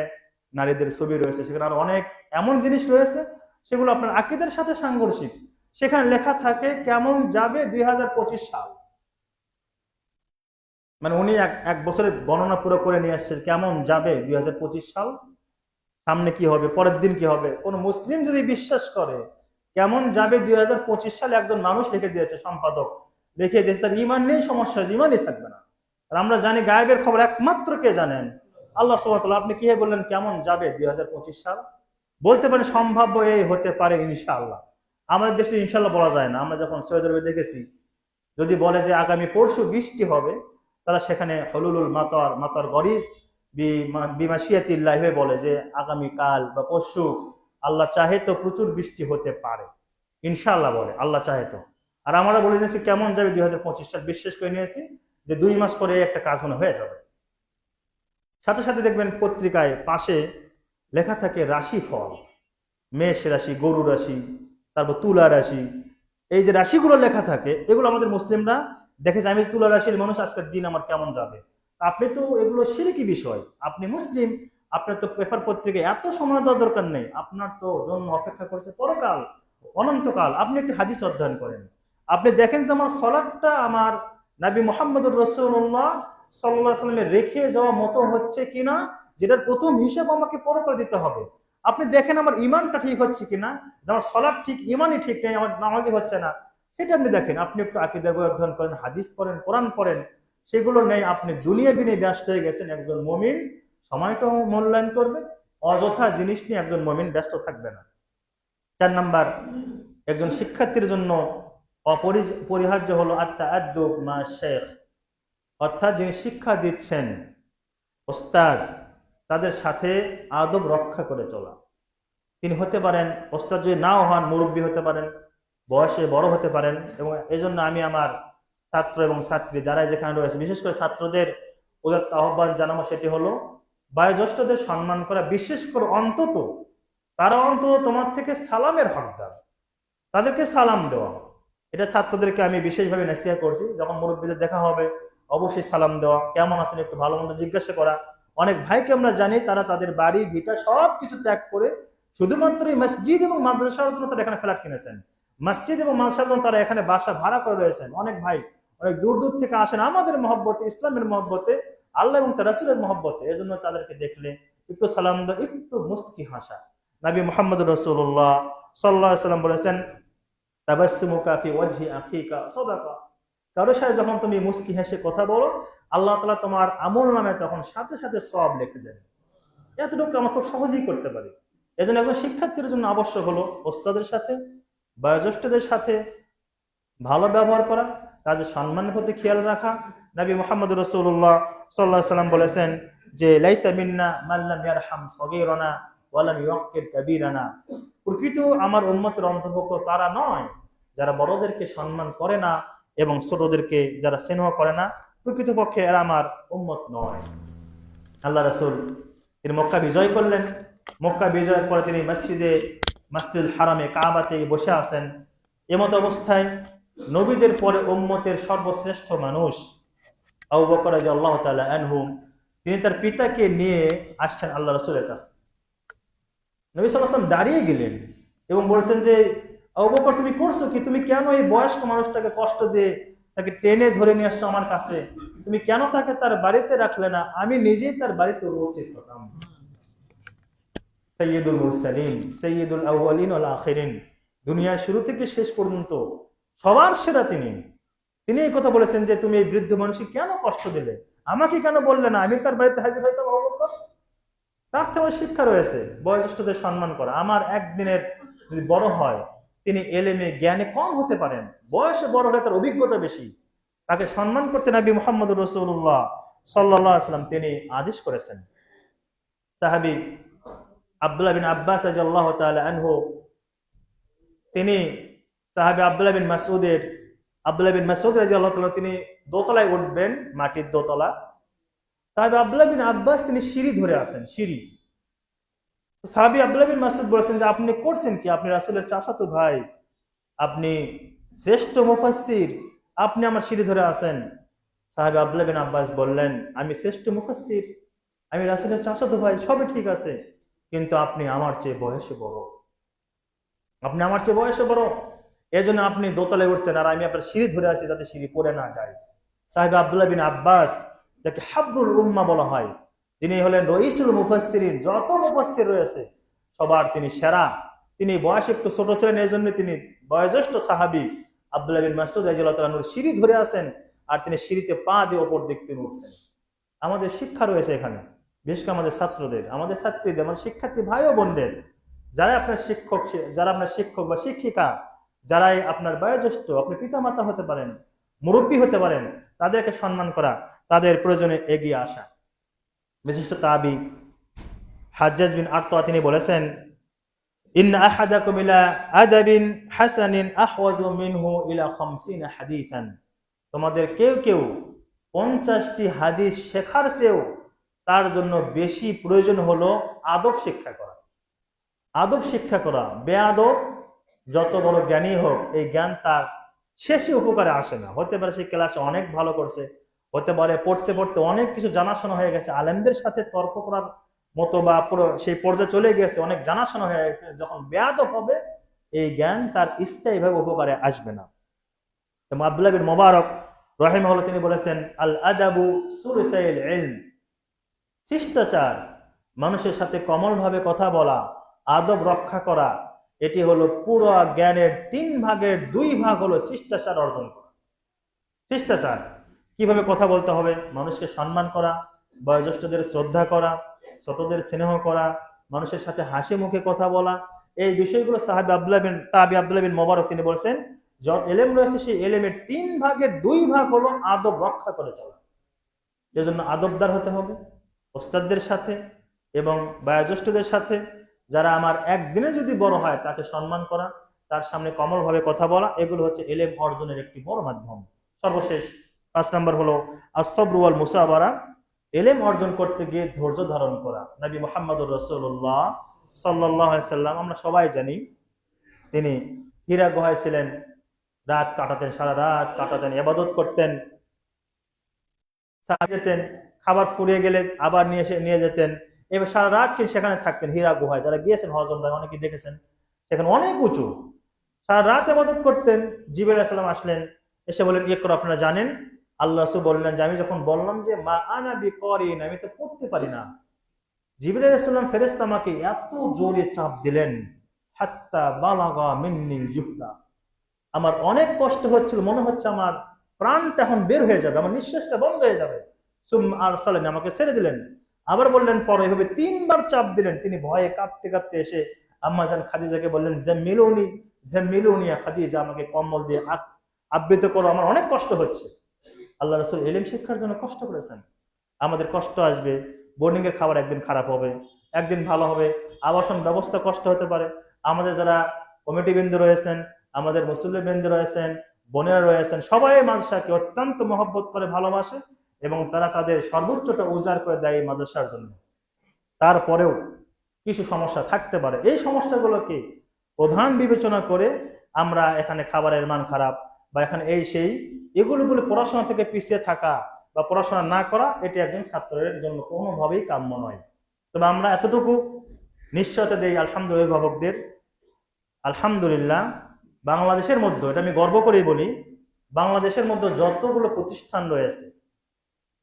নারীদের ছবি রয়েছে, সেখানে আরো অনেক এমন জিনিস রয়েছে সেগুলো আপনার আকীদার সাথে সাংঘর্ষিক। সেখানে লেখা থাকে কেমন যাবে 2025 সাল। মানে উনি এক বছরের গণনা পুরো করে নিয়ে আসছে কেমন যাবে 2025 সাল, সামনে কি হবে, পরের দিন কি হবে। কোন মুসলিম যদি বিশ্বাস করে কেমন যাবে 2025 সালে, একজন মানুষ লিখে দিয়েছে, সম্পাদক লিখে দিয়েছে, তার ইমান নেই, সমস্যা, ইমানই থাকবে না। আর আমরা জানি গায়েবের খবর একমাত্র কে জানেন? আল্লাহ সুবহানাহু ওয়া তাআলা। আপনি কি বললেন কেমন যাবে 2025 সাল? বলতে পারেন সম্ভাব্য এই হতে পারে ইনশাআল্লাহ। আমাদের দেশে ইনশাআল্লাহ বলা যায় না। আমরা যখন সৌদি আরবে দেখেছি, যদি বলে যে আগামী পরশু বৃষ্টি হবে, তারা সেখানে হলুলুল মাতার মাতার গরিজ বিমাশিয়াতিল্লাহ বলে যে আগামী কাল বা পরশু আল্লাহ চাহে তো প্রচুর বৃষ্টি হতে পারে, ইনশাআল্লাহ বলে, আল্লাহ চাহে তো। আর আমরা বলে নিয়েছি কেমন যাবে 2025 সাল, বিশ্বাস করে নিয়েছি যে 2 মাস পরে একটা কাজ মনে হয়ে যাবে। সাথে সাথে দেখবেন পত্রিকায় পাশে লেখা থাকে রাশিফল, মেষ রাশি, গরু রাশি, তারপর তুলা রাশি। এই যে রাশিগুলো লেখা থাকে, এগুলো আমাদের মুসলিমরা দেখেছে। আমি তুলা রাশির মানুষ, আজকের দিন আমার কেমন যাবে। আপনি তো এগুলো শিরকি বিষয়, আপনি মুসলিম, আপনার তো পেপার পত্রিকায় এত সময় দেওয়ার দরকার নেই। আপনার তো জন্য অপেক্ষা করছে পরকাল, অনন্তকাল। আপনি একটি হাদিস অধ্যয়ন করেন, আপনি দেখেন যে আমার সলাৎটা আমার নবী মুহাম্মদুর রাসূলুল্লাহ সাল্লাল্লাহু আলাইহি ওয়াসাল্লামের রেখে যাওয়া মতো হচ্ছে কিনা, যেটার প্রথম হিসাব আমাকে পরকালে দিতে হবে। আপনি দেখেন আমার ইমানটা ঠিক হচ্ছে কিনা, আমার সলাৎ ঠিক, ইমানই ঠিক নেই, আমার নামাজই হচ্ছে না, সেটা আপনি দেখেন। আপনি একটু আকীদার বই অধ্যয়ন করেন, হাদিস পড়েন, কোরআন পড়েন, সেগুলো নেই। আপনি দুনিয়া বিনে ব্যস্ত হয়ে গেছেন। একজন মুমিন সময়কে মূল্যায়ন করবে, অযথা জিনিস নিয়ে একজন মুমিন ব্যস্ত থাকবে না। 4 নাম্বার, একজন শিক্ষার্থীর জন্য অপরিহার্য হলো আত-তাআদ্দুব মা শাইখ, অর্থাৎ যিনি শিক্ষা দিচ্ছেন, ওস্তাদ, তাদের সাথে আদব রক্ষা করে চলা। তিনি হতে পারেন ওস্তাদ, যদি নাও হন মুরব্বী হতে পারেন, বয়সে বড় হতে পারেন। এবং এই জন্য আমি আমার ছাত্র এবং ছাত্রী যারা যেখানে রয়েছে, বিশেষ করে ছাত্রদের উদাত্ত আহ্বান জানাবো, সেটি হলো বয়োজ্যেষ্ঠদের সম্মান করা। বিশেষ করে অন্তত তারা অন্তত তোমার থেকে সালামের হকদার, তাদেরকে সালাম দেওয়া। এটা ছাত্রদেরকে আমি বিশেষভাবে নসিহত করছি। যখন মুরব্বীদের দেখা হবে অবশ্যই সালাম দেওয়া, কেমন আছেন একটু ভালো মন্দ জিজ্ঞাসা করা। অনেক ভাইকে আমরা জানি তারা তাদের বাড়ি ভিটা সবকিছু ত্যাগ করে শুধুমাত্র এই মসজিদ এবং মাদ্রাসার জন্য তারা এখানে ফ্ল্যাট কিনেছেন, মসজিদ এবং মাদ্রাসার জন্য তারা এখানে বাসা ভাড়া করে রয়েছেন। অনেক ভাই অনেক দূর দূর থেকে আসেন আমাদের মহব্বতে, ইসলামের মহব্বতে, আল্লাহ এবং তার রাসূলের মহব্বতে। এই জন্য তাদেরকে দেখলে একটু সালাম দাও, একটু মুস্কি হাসা। নবী মুহাম্মদ রাসূলুল্লাহ সাল্লাল্লাহু আলাইহি ওয়াসাল্লাম বলেছেন, তাবাসসুমুকা ফি ওয়াজহি আখিকা সাদাকা। কারোর সাথে যখন তুমি মুস্কি হেসে কথা বলো, আল্লাহ তাআলা তোমার আমলনামে তখন সাথে সাথে সওয়াব লিখে দেন। এতটুকু আমরা খুব সহজেই করতে পারি। এজন্য একজন শিক্ষার্থীর জন্য আবশ্যক হলো ওস্তাদের সাথে, বয়োজ্যেষ্ঠদের সাথে ভালো ব্যবহার করা, তাদের সম্মানের প্রতি খেয়াল রাখা। নবী মুহাম্মদ রাসূলুল্লাহ সাল্লাল্লাহু আলাইহি ওয়াসাল্লাম বলেছেন যে লাইসা মিন্না মান লাম ইয়ারহাম সগীরানা ওয়া লাম ইউক্কির কাবীরানা। প্রকৃত আমার উম্মতের অন্তর্ভুক্ত তারা নয় যারা বড়দেরকে সম্মান করে না এবং ছোটদেরকে যারা স্নেহ করে না। প্রকৃতপক্ষে এরা আমার উম্মত নয়। আল্লাহ রাসূল তিনি মক্কা বিজয় করলেন। মক্কা বিজয়ের পরে তিনি মসজিদুল হারামে, কাবাতে বসে আছেন। এমত অবস্থায় নবীদের পরে উম্মতের সর্বশ্রেষ্ঠ মানুষ আবু বকর রাদিয়াল্লাহু তাআলা আনহু, তিনি তার পিতাকে নিয়ে আসছেন আল্লাহ রাসূলের কাছে। নবী সাল্লাল্লাহু আলাইহি ওয়াসাল্লাম দাঁড়িয়ে গেলেন এবং বলছেন যে আবু বকর, তুমি করছো কি? তুমি কেন এই বয়স্ক মানুষটাকে কষ্ট দিয়ে তাকে টেনে ধরে নিয়ে আসছো আমার কাছে? তুমি কেন তাকে তার বাড়িতে রাখলে না? আমি নিজেই তার বাড়িতে উপস্থিত হতাম। সাইয়্যিদুল মুরসালিন, সাইয়্যিদুল আউয়ালিন ওয়াল আখিরিন, দুনিয়ার শুরু থেকে শেষ পর্যন্ত সবার সেরা তিনি। তিনি এই কথা বলেছেন যে তুমি এই বৃদ্ধ মানুষকে কেন কষ্ট দিলে, আমাকে কেন বললে না, আমি তার বাড়িতে হাজির হইতাম। আবু বকর, তার থেকে শিক্ষা রয়েছে বয়োজ্যেষ্ঠদের সম্মান করা। আমার একদিনের যদি বড় হয়, তিনি এলেমে জ্ঞানে কম হতে পারেন, বয়সে বড় হলে তার অভিজ্ঞতা বেশি, তাকে সম্মান করতে নবী মুহাম্মদ রাসূলুল্লাহ সাল্লাল্লাহু আলাইহি ওয়াসাল্লাম তিনি আদেশ করেছেন। সাহাবী আব্দুল্লাহ বিন আব্বাস রাদিয়াল্লাহু তাআলা আনহু, তিনি সাহাবী আব্দুল্লাহ বিন মাসউদ রাদিয়াল্লাহু তাআলা, তিনি দোতলায় উঠবেন, মাটির দোতলা। সাহাবী আব্দুল্লাহ বিন আব্বাস তিনি সিঁড়ি ধরে আছেন, সিঁড়ি। সাহাবী আব্দুল্লাহ বিন মাসউদ বলেছেন যে আপনি করছেন কি, আপনি রাসূলের চাচাতো ভাই, আপনি শ্রেষ্ঠ মুফাসসির, আপনি আমার সিঁড়ি ধরে আছেন। সাহাবী আব্দুল্লাহ বিন আব্বাস বললেন, আমি শ্রেষ্ঠ মুফাসসির, আমি রাসূলের চাচাতো ভাই, সবই ঠিক আছে, কিন্তু আপনি আমার চেয়ে বয়সে বড়, আপনি আমার চেয়ে বয়সে বড়, এজন্য আপনি দোতলায় উঠছেন আর আমি আপনার সিঁড়ি ধরে আছি যাতে সিঁড়ি পড়ে না যায়। সাহাবী আব্দুল্লাহ বিন আব্বাস, যাকে হাব্রুল উম্মাহ বলা হয়, তিনি হলেন রইসুল মুফাসসিরিন, যত মুফাসসির রয়েছে সবার তিনি সেরা। তিনি বয়স একটু ছোট ছিলেন, এই জন্য তিনি বয়োজ্যেষ্ঠ সাহাবী আব্দুল্লাহ বিন মাসউদ রাদিয়াল্লাহু তাআলা আনহুর সিঁড়ি ধরে আছেন, আর তিনি সিঁড়িতে পা দিয়ে ওপর দিক থেকে উঠছেন। আমাদের শিক্ষা রয়েছে এখানে, বিশেষ করে আমাদের ছাত্রদের, আমাদের ছাত্রীদের, আমাদের শিক্ষার্থী ভাই ও বোনদের, যারা আপনার শিক্ষক বা শিক্ষিকা, যারাই আপনার বয়োজ্যেষ্ঠ, আপনি পিতা মাতা হতে পারেন, মুরব্বী হতে পারেন, তাদেরকে সম্মান করা, তাদের প্রয়োজনে এগিয়ে আসা। বিশিষ্ট তাবি হাজ্জাজ বিন আরতা তিনি বলেছেন, ইন্না আহাদাকুম ইলা আদাবিন হাসানিন আহওয়াজু মিনহু ইলা 50 হাদিসান, তোমাদের কেউ কেউ 50টি হাদিস শেখার চেয়েও তার জন্য বেশি প্রয়োজন হলো আদব শিক্ষা করা। আদব শিক্ষা করা, বেয়াদব যত বড় জ্ঞানী হোক, এই জ্ঞান তার শেষে উপকারে আসে না। হতে পারে সে ক্লাসে অনেক ভালো করছে, হতে পারে পড়তে পড়তে অনেক কিছু জানাশোনা হয়ে গেছে, আলেমদের সাথে তর্ক করার মতো বা পুরো সেই পর্যায়ে চলে গেছে, অনেক জানাশোনা হয়ে গেছে, যখন বেয়াদব হবে এই জ্ঞান তার স্থায়ীভাবে উপকারে আসবে না। আব্দুল্লাহ বিন মুবারক রাহিমাহুল্লাহ তিনি বলেছেন, আল আদাবু সুরসাইল ইলম, শিষ্টাচার, মানুষের সাথে কমলভাবে কথা বলা, আদব রক্ষা করা, এটি হলো পুরো জ্ঞানের 3 ভাগের 2 ভাগ হলো শিষ্টাচার অর্জন করা। শিষ্টাচার কিভাবে কথা বলতে হবে, মানুষকে সম্মান করা, বয়োজ্যেষ্ঠদের শ্রদ্ধা করা, ছোটদের স্নেহ করা, মানুষের সাথে হাসি মুখে কথা বলা, এই বিষয়গুলো সাহাবী আব্দুল্লাহ বিন মুবারক তিনি বলছেন, যত এলেম রয়েছে সেই এলেমের 3 ভাগের 2 ভাগ হলো আদব রক্ষা করে চলা। এজন্য আদবদার হতে হবে ওস্তাদদের সাথে এবং বয়োজ্যেষ্ঠদের সাথে। যারা আমার একদিনে যদি বড় হয় তাকে সম্মান করা, তার সামনে কমলভাবে কথা বলা, এগুলো হচ্ছে এলেম অর্জনের একটি বড় মাধ্যম। সর্বশেষ 5 নম্বর হলো আস-সাবরু ওয়াল মুসাবারা, এলেম অর্জন করতে গিয়ে ধৈর্য ধারণ করা। নবী মুহাম্মদুর রাসূলুল্লাহ সাল্লাল্লাহু আলাইহি সাল্লাম, আমরা সবাই জানি, তিনি হীরা গুহায় ছিলেন, রাত কাটাতেন, সারা রাত কাটাতেন, ইবাদত করতেন, যেতেন, খাবার ফুরিয়ে গেলে আবার নিয়ে যেতেন, এবার সারা রাত সেখানে থাকতেন হীরা গুহায়। যারা গিয়েছেন হজ উমরায় অনেকে দেখেছেন, সেখানে অনেক উঁচু, সারা রাত ইবাদত করতেন। জিবরাইল আলাইহিস সালাম আসলেন, এসে বলেন ইকরা, আপনারা জানেন আল্লাহ রাসূল বললেন যে আমি যখন বললাম যে মা আনা বিকরিন, আমি তো পড়তে পারি না, জিবরাইল আলাইহিস সালাম ফেরেশতা আমাকে এত জোরে চাপ দিলেন, হাত্তা বালাগা মিন্নিল জুহদা, আমার অনেক কষ্ট হচ্ছিল, মনে হচ্ছে আমার প্রাণটা এখন বের হয়ে যাবে, আমার নিঃশ্বাসটা বন্ধ হয়ে যাবে। সুম্মা আরসালানি, আমাকে ছেড়ে দিলেন। আবার বললেন পরে, এভাবে 3 বার চাপ দিলেন। তিনি ভয়ে কাঁপতে কাঁপতে এসে আম্মাজান খাদিজাকে বললেন, জাম্মিলুনি জাম্মিলুনি ইয়া খাদিজা, আমাকে কম্বল দিয়ে আবৃত করো, আমার অনেক কষ্ট হচ্ছে। আল্লাহ রাসূল ইলম শিক্ষার জন্য কষ্ট করেছেন। আমাদের কষ্ট আসবে, বোর্ডিং এর খাবার একদিন খারাপ হবে, একদিন ভালো হবে, আবাসন ব্যবস্থা কষ্ট হতে পারে। আমাদের যারা কমিটি বৃন্দ রয়েছেন, আমাদের মুসল্লি বৃন্দ রয়েছেন, বোনেরা রয়েছেন, সবাই মাদ্রাসাকে অত্যন্ত মহব্বত করে, ভালোবাসে এবং তারা তাদের সর্বোচ্চটা উজাড় করে দেয় এই মাদ্রাসার জন্য। তারপরেও কিছু সমস্যা থাকতে পারে, এই সমস্যাগুলোকে প্রধান বিবেচনা করে আমরা এখানে খাবারের মান খারাপ বা এখানে এই সেই এগুলো বলে পড়াশোনা থেকে পিছিয়ে থাকা বা পড়াশোনা না করা, এটি একজন ছাত্রের জন্য কোনোভাবেই কাম্য নয়। তবে আমরা এতটুকু নিশ্চয়তা দেই আলহামদুলিল্লাহ, অভিভাবকদের, আলহামদুলিল্লাহ বাংলাদেশের মধ্যে, এটা আমি গর্ব করেই বলি, বাংলাদেশের মধ্যে যতগুলো প্রতিষ্ঠান রয়েছে,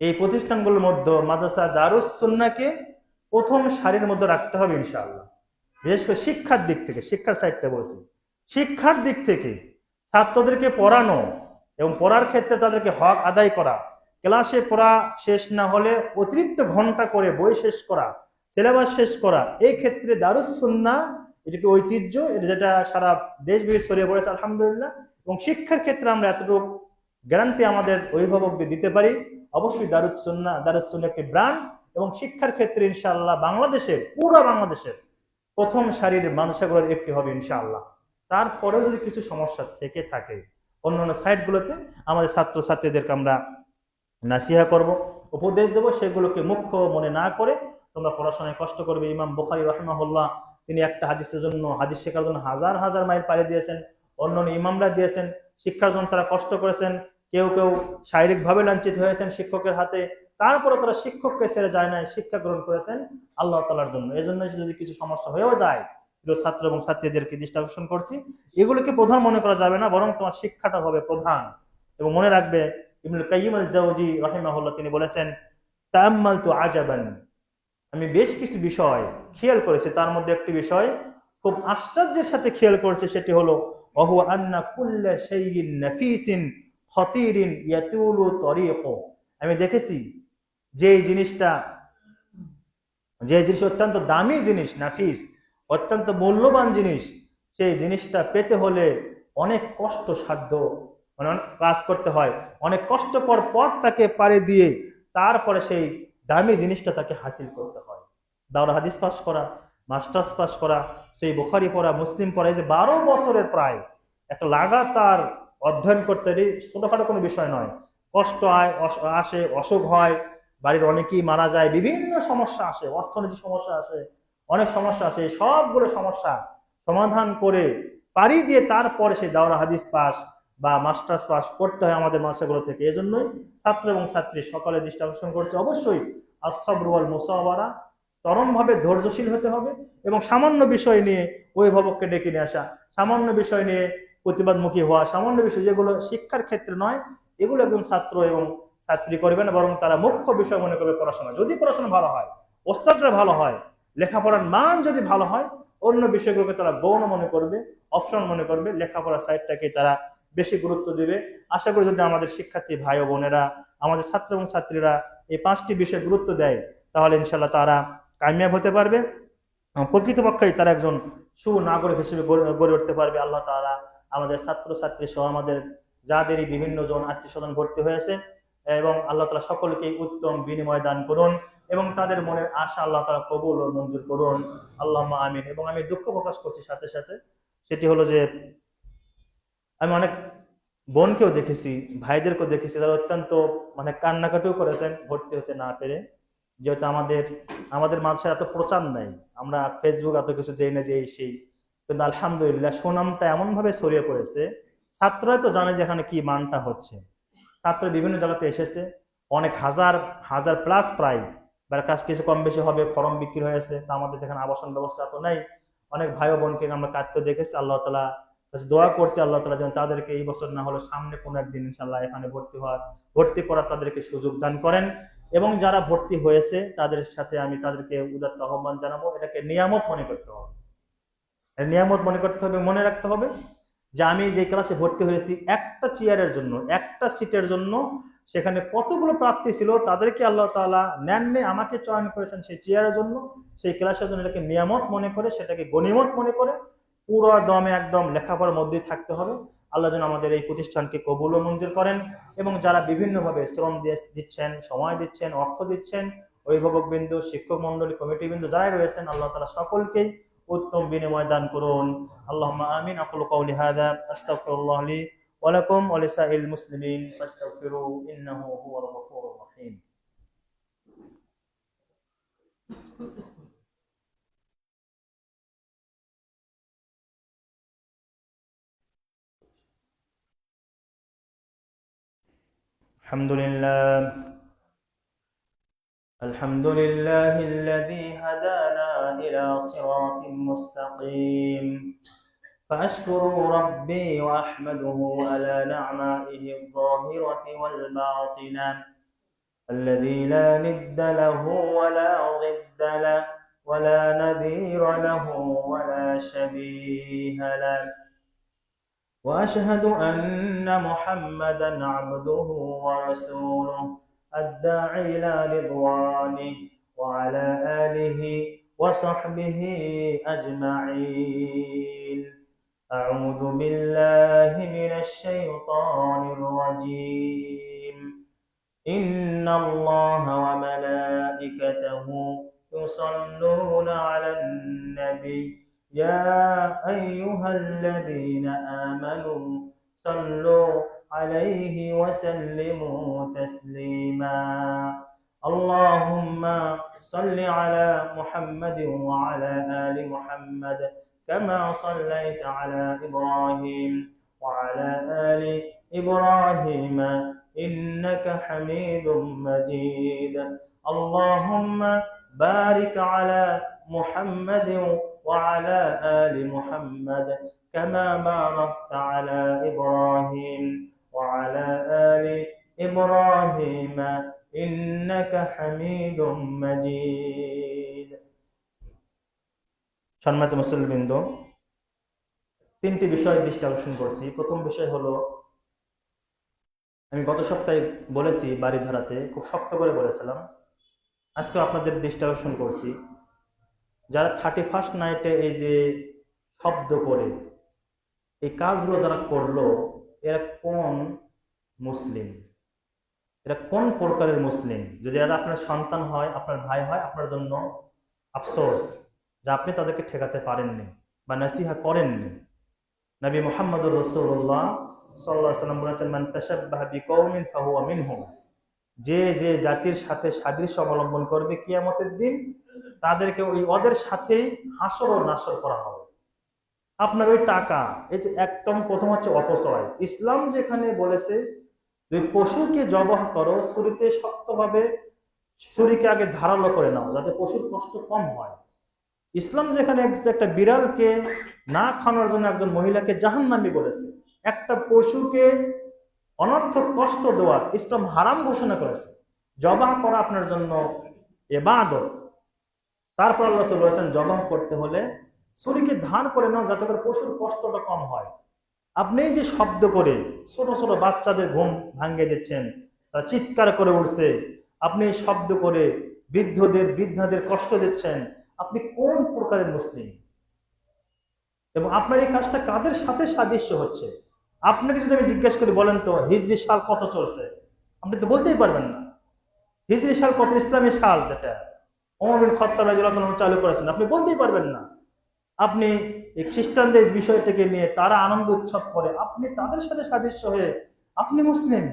এই প্রতিষ্ঠানগুলোর মধ্যে মাদ্রাসা দারুস সুন্নাহকে প্রথম সারির মধ্যে রাখতে হবে ইনশাআল্লাহ। বিশেষ করে শিক্ষার দিক থেকে, শিক্ষার সাইডটা বলছি, শিক্ষার দিক থেকে ছাত্রদেরকে পড়ানো এবং পড়ার ক্ষেত্রে তাদেরকে হক আদায় করা, ক্লাসে পড়া শেষ না হলে অতিরিক্ত ঘন্টা করে বই শেষ করা, সিলেবাস শেষ করা, এই ক্ষেত্রে দারুস সুন্নাহ এটা কি ঐতিহ্য, এটা যেটা সারা দেশ বিদেশ ছড়িয়ে পড়েছে আলহামদুলিল্লাহ। এবং শিক্ষার ক্ষেত্রে আমরা এতটুকু গ্যারান্টি আমাদের অভিভাবকদের দিতে পারি, অবশ্যই দারুস সুন্নাহ একটি ব্র্যান্ড। এবং শিক্ষার ক্ষেত্রে ইনশাআল্লাহ বাংলাদেশের, পুরো বাংলাদেশের প্রথম সারির মাদ্রাসাগুলোর একটি হবে ইনশাআল্লাহ। তারপরেও যদি কিছু সমস্যা থেকে থাকে অন্যান্য সাইটগুলোতে, আমাদের ছাত্রছাত্রীদেরকে আমরা নাসিহা করব, উপদেশ দেবো, সেগুলোকে মুখ্য মনে না করে তোমরা পড়াশোনায় কষ্ট করবে। ইমাম বুখারী রাহিমাহুল্লাহ তিনি একটা হাদিস শেখার জন্য হাজার হাজার মাইল পাড়ি দিয়েছেন, অন্যান্য ইমামরা দিয়েছেন, শিক্ষার জন্য তারা কষ্ট করেছেন, কেউ কেউ শারীরিকভাবে লাঞ্ছিত হয়েছেন শিক্ষকের হাতে, তারপরে তারা শিক্ষককে ছেড়ে যায় নাই, শিক্ষা গ্রহণ করেছেন আল্লাহ তাআলার জন্য। এই জন্য যদি কিছু সমস্যা হয়েও যায়, প্রিয় ছাত্র এবং ছাত্রীদেরকে দৃষ্টি আকর্ষণ করছি, এগুলোকে প্রধান মনে করা যাবে না, বরং তোমার শিক্ষাটা হবে প্রধান। এবং মনে রাখবে ইবনুল কাইয়িম আল-জাওজি রাহিমাহুল্লাহ তিনি বলেছেন, তাআম্মালতু আজাবান, আমি বেশ কিছু বিষয় খেয়াল করেছি, তার মধ্যে একটি বিষয় খুব আশ্চর্যের সাথে খেয়াল করেছি, সেটি হলো ওয়াহু আন্না কুল্লা শাইইন নাফিসিন খাতিরিন ইয়াতুলু তরিকু। আমি দেখেছি যে জিনিসটা অত্যন্ত দামি জিনিস, নাফিস, অত্যন্ত মূল্যবান জিনিস, সেই জিনিসটা পেতে হলে অনেক কষ্ট সাধ্য, মানে অনেক কাজ করতে হয়, অনেক কষ্টকর পথ তাকে পাড়ি দিয়ে তারপরে সেই দামি জিনিসটা তাকে হাসিল করতে হয়। দাওরা হাদিস পাস করা, মাস্টার্স পাস করা, সেই বুখারী পড়া, মুসলিম পড়া, এই যে 12 বছরের প্রায় একটা লাগাতার অধ্যয়ন করতে, ছোটখাটো কোনো বিষয় নয়। কষ্ট আসে, অসুখ হয়, বাড়ির অনেকেই মারা যায়, বিভিন্ন সমস্যা আসে, অর্থনৈতিক সমস্যা আসে, অনেক সমস্যা আসে, সবগুলো সমস্যা সমাধান করে পাড়ি দিয়ে তারপরে সেই দাওরা হাদিস পাস বা মাস্টার্স পাস করতে হয় আমাদের মাদ্রাসাগুলো থেকে। এজন্যই ছাত্র এবং ছাত্রী সকলে দৃষ্টি আকর্ষণ করছে, অবশ্যই আস-সাবর ওয়াল মুসাওয়ারা, চরমভাবে ধৈর্যশীল হতে হবে এবং সামান্য বিষয় নিয়ে অভিভাবককে ডেকে নিয়ে আসা, সামান্য বিষয় নিয়ে প্রতিবাদমুখী হওয়া, সামান্য বিষয় যেগুলো শিক্ষার ক্ষেত্রে নয়, এগুলো একজন ছাত্র এবং ছাত্রী করবে না, বরং তারা মুখ্য বিষয় মনে করবে পড়াশোনা। যদি পড়াশোনা ভালো হয়, ওস্তাদরা ভালো হয়, লেখাপড়ার মান যদি ভালো হয়, অন্য বিষয়গুলোকে তারা গৌণ মনে করবে, অপশন মনে করবে, লেখাপড়ার সাইডটাকে তারা বেশি গুরুত্ব দিবে। আশা করি যদি আমাদের শিক্ষার্থী ভাই ও বোনেরা, আমাদের ছাত্র এবং ছাত্রীরা এই 5টি বিষয়ে গুরুত্ব দেয়, তাহলে ইনশাল্লাহ তারা কামিয়াব হতে পারবে, প্রকৃতপক্ষেই তারা একজন সুনাগরিক হিসেবে গড়ে উঠতে পারবে। আল্লাহ তাআলা আমাদের ছাত্র ছাত্রী সহ আমাদের যাদেরই বিভিন্ন জন আত্মীয় স্বজন ভর্তি হয়েছে, এবং আল্লাহ তাআলা সকলকেই উত্তম বিনিময় দান করুন এবং তাদের মনের আশা আল্লাহ তাআলা কবুল ও মঞ্জুর করুন, আল্লাহুম্মা আমিন। এবং আমি দুঃখ প্রকাশ করছি সাথে সাথে, সেটি হলো যে আমি অনেক বোনকেও দেখেছি, ভাইদেরকেও দেখেছি, তারা অত্যন্ত মানে কান্নাকাটিও করেছেন ভর্তি হতে না পেরে, যেহেতু আমাদের মাদ্রাসায় এত প্রচার নাই, আমরা ফেসবুক এত কিছু দেই না যে এই সেই, কিন্তু আলহামদুলিল্লাহ সুনামটা এমন ভাবে ছড়িয়ে পড়েছে, ছাত্ররাই তো জানে যে এখানে কি মানটা হচ্ছে। ছাত্র বিভিন্ন জায়গাতে এসেছে, অনেক হাজার হাজার প্লাস, প্রায় তার কাজ কিছু কম বেশি হবে, ফর্ম বিক্রি হয়েছে, তা আমাদের এখানে আবাসন ব্যবস্থা তো নাই। অনেক ভাই ও বোনকে আমরা কাঁদতে দেখেছি, আল্লাহ তাআলা দোয়া করছি আল্লাহ তাআলা যেন তাদেরকে এই বছর না হলে সামনে কোনো একদিন ইনশাআল্লাহ এখানে ভর্তি করার তাদেরকে সুযোগ দান করেন। এবং যারা ভর্তি হয়েছে তাদের সাথে আমি তাদেরকে উদাত্ত আহ্বান জানাবো, এটাকে নিয়ামত মনে করতে হবে, নিয়ামত মনে করতে হবে, মনে রাখতে হবে যে আমি যে ক্লাসে ভর্তি হয়েছি একটা চেয়ারের জন্য, একটা সিটের জন্য, সেখানে কতগুলো প্রার্থী ছিল, তাদেরকে আল্লাহ তাআলা নেননি, আমাকে চয়ন করেছেন সেই চেয়ারের জন্য, সেই ক্লাসের জন্য। এটাকে নিয়ামত মনে করে, সেটাকে গনিমত মনে করে পুরো দমে একদম লেখাপড়ার মধ্যেই থাকতে হবে। আল্লাহ যেন আমাদের এই প্রতিষ্ঠানকে কবুল ও মঞ্জুর করেন। এবং যারা বিভিন্নভাবে শ্রম দিচ্ছেন, সময় দিচ্ছেন, অর্থ দিচ্ছেন, অভিভাবক বিন্দু, শিক্ষক মন্ডলী, কমিটি বিন্দু যারাই রয়েছেন, আল্লাহ তাআলা সকলকেই উত্তম বিনিময় দান করুন। আল্লাহুম্মা আমিন। আকুলু কাওলি হাযা আস্তাগফিরুল্লাহ লি ওয়া লাকুম ওয়া লিসাইরিল মুসলিমিন ফাস্তাগফিরু ইন্নাহু হুয়াল গফুরুর রহিম। আলহামদুলিল্লাহ, আলহামদুলিল্লাহ الذي هدانا إلى صراط مستقيم فأشكر ربي وأحمده على نعمائه الظاهرة والباطنة الذي لا ند له ولا ضد له ولا نذير له ولا شبيه له وأشهد أن محمدا عبده ورسوله الداعي إلى رضوانه وعلى آله وصحبه أجمعين. أعوذ بالله من الشيطان الرجيم. إن الله وملائكته يصلون على النبي يا أيها الذين آمنوا صلوا عليه وسلموا تسليما. اللهم صل على محمد وعلى آل محمد كما صليت على إبراهيم وعلى آل إبراهيم إنك حميد مجيد. اللهم بارك على محمد وعلى آل محمد كما باركت على إبراهيم وعلى آل إبراهيم إنك حميد مجيد. সম্মানিত মুসলিমবৃন্দ, তিনটি বিষয় দৃষ্টি আকর্ষণ করছি। প্রথম বিষয় হলো, আমি গত সপ্তাহে বলেছি বাড়িধারাতে, খুব শক্ত করে বলেছিলাম, আজকে আপনাদের দৃষ্টি আকর্ষণ করছি, যারা 31st নাইটে এই যে শব্দ করে এই কাজগুলো যারা করলো, এরা কোন মুসলিম, এরা কোন প্রকারের মুসলিম? যদি এরা আপনার সন্তান হয়, আপনার ভাই হয়, আপনার জন্য আফসোস যে আপনি তাদেরকে ঠেকাতে পারেননি বা নসিহা করেননি। নবী মুহাম্মদুর রাসূলুল্লাহ সাল্লাল্লাহু আলাইহি ওয়াসাল্লাম বলেছেন, মান তাশাব্বাহা বিকওমিন ফাহুয়া মিনহুম। যে যে জাতির সাথে সাদৃশ্য অবলম্বন করবে কিয়ামতের দিন, তাদেরকে ওদের সাথেই হাসর ও নাসর করা হবে। আপনার ওই টাকা, এই যে একদম প্রথম হচ্ছে অপচয়। ইসলাম যেখানে বলেছে তুমি পশুকে জবাহ করো, ছুরিতে শক্তভাবে ছুরিকে আগে ধারালো করে নাও যাতে পশুর কষ্ট কম হয়। ইসলাম যেখানে একটা বিড়ালকে না খাওয়ানোর জন্য একজন মহিলাকে জাহান্নামী বলেছে, একটা পশুকে অনর্থক কষ্ট দেওয়া ইসলাম হারাম ঘোষণা করেছে। জবাহ করা আপনার জন্য ইবাদত। তারপর আল্লাহ রাসূল বলেছেন, জবাহ করতে হলে ছুরিকে ধার করে নাও যাতে করে পশুর কষ্টটা কম হয়। আপনি এই যে শব্দ করে ছোট ছোট বাচ্চাদের ঘুম ভাঙিয়ে দিচ্ছেন, তারা চিৎকার করে উঠছে, আপনি শব্দ করে বৃদ্ধাদের কষ্ট দিচ্ছেন, আপনি কোন প্রকারের মুসলিম? এবং আপনার এই কাজটা কাদের সাথে সাদৃশ্য হচ্ছে? আপনাকে যদি আমি জিজ্ঞেস করি, বলেন তো হিজরি সাল কত চলছে, আপনি তো বলতেই পারবেন না। হিজরি সাল কত? ইসলামী সাল যেটা ওমর বিন খাত্তাব রাদিয়াল্লাহু আনহু চালু করেছেন, আপনি বলতেই পারবেন না। আপনি এই খ্রিস্টানদের বিষয়টাকে নিয়ে তারা আনন্দ উৎসব করে, আপনি তাদের সাথে সাদৃশ্য হয়ে আপনি মুসলিম,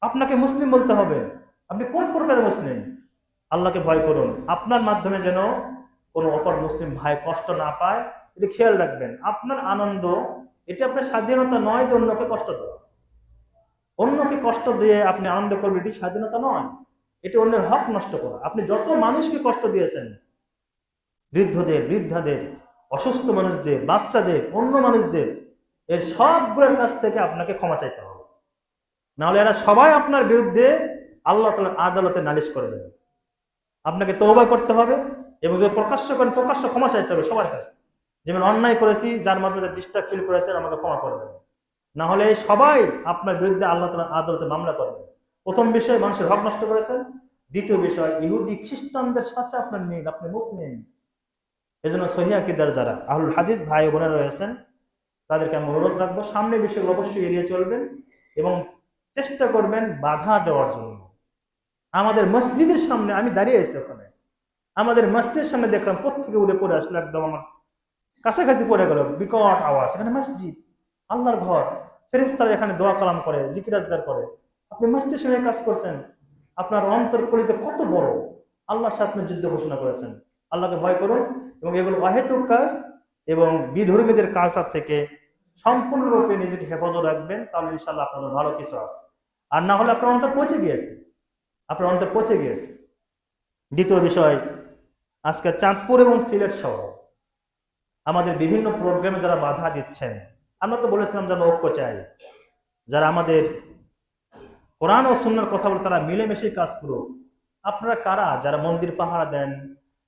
আপনাকে মুসলিম বলতে হবে। আপনি কোন প্রকারের মুসলিম? আল্লাহকে ভয় করুন, আপনার মাধ্যমে যেন কোনো অপর মুসলিম ভাই কষ্ট না পায়, এটা খেয়াল রাখবেন। আপনার আনন্দ, এটা আপনার স্বাধীনতা নয় যে অন্যকে কষ্ট দেওয়া। অন্যকে কষ্ট দিয়ে আপনি আনন্দ করবেন, এটি স্বাধীনতা নয়, এটি অন্যের হক নষ্ট করা। আপনি যত মানুষকে কষ্ট দিয়েছেন, বৃদ্ধাদের, অসুস্থ মানুষদের, বাচ্চাদের, অন্য মানুষদের, এর সবগুলোর কাছ থেকে আপনাকে ক্ষমা চাইতে হবে, নাহলে এরা সবাই আপনার বিরুদ্ধে আল্লাহ তাআলার আদালতে নালিশ করবে। আপনাকে তওবা করতে হবে এবং যদি প্রকাশ্য করেন, প্রকাশ্য ক্ষমা চাইতে হবে সবার কাছে। যেমন অন্যায় করেছি, যার মাধ্যমে ডিস্টার্ব ফিল করেছেন, আমাকে ক্ষমা করবেন, না হলে সবাই আপনার বিরুদ্ধে আল্লাহ তাআলার আদালতে মামলা করবে। প্রথম বিষয়, মানুষের হক নষ্ট করেছেন। দ্বিতীয় বিষয়, ইহুদি খ্রিস্টানদের সাথে আপনার মিল, আপনি মুসলিম। এজন্য সহিহ আকীদার যারা আহলুল হাদিস ভাই বোনেরা রয়েছেন, তাদেরকে আমি অনুরোধ রাখবো, সামনে বিষয়গুলো অবশ্যই এড়িয়ে চলবেন এবং চেষ্টা করবেন বাধা দেওয়ার জন্য। আমাদের মসজিদের সামনে আমি দাঁড়িয়ে আছি, ওখানে আমাদের মসজিদের সামনে দেখলাম প্রত্যেকে উড়ে পড়ে আসলো, একদম আমার কাছাকাছি পড়ে গেল, বিকট আওয়াজ। এখানে মসজিদ, আল্লাহর ঘর, ফেরেশতারা এখানে দোয়া কালাম করে, জিকির আজগার করে। আপনি মসজিদের সামনে কাজ করছেন, আপনার অন্তর কলিজা কত বড়, আল্লাহর সাথে যুদ্ধ ঘোষণা করেছেন। আল্লাহকে ভয় করুন এবং এগুলো অহেতুক কাজ এবং বিধর্মীদের কালচার থেকে সম্পূর্ণরূপে নিজেকে হেফাজত রাখবেন, তাহলে ইনশাআল্লাহ আপনাদের ভালো কিছু আছে। আর না হলে আপনার অন্তর পচে গিয়েছে, দ্বিতীয় বিষয়, আজকে চাঁদপুর এবং সিলেট সহ আমাদের বিভিন্ন প্রোগ্রামে যারা বাধা দিচ্ছেন, আমরা তো বলেছিলাম যারা ঐক্য চাই, যারা আমাদের কোরআন ও সুন্নাহর কথা বলে তারা মিলেমিশে কাজ করুক। আপনারা কারা যারা মন্দির পাহারা দেন?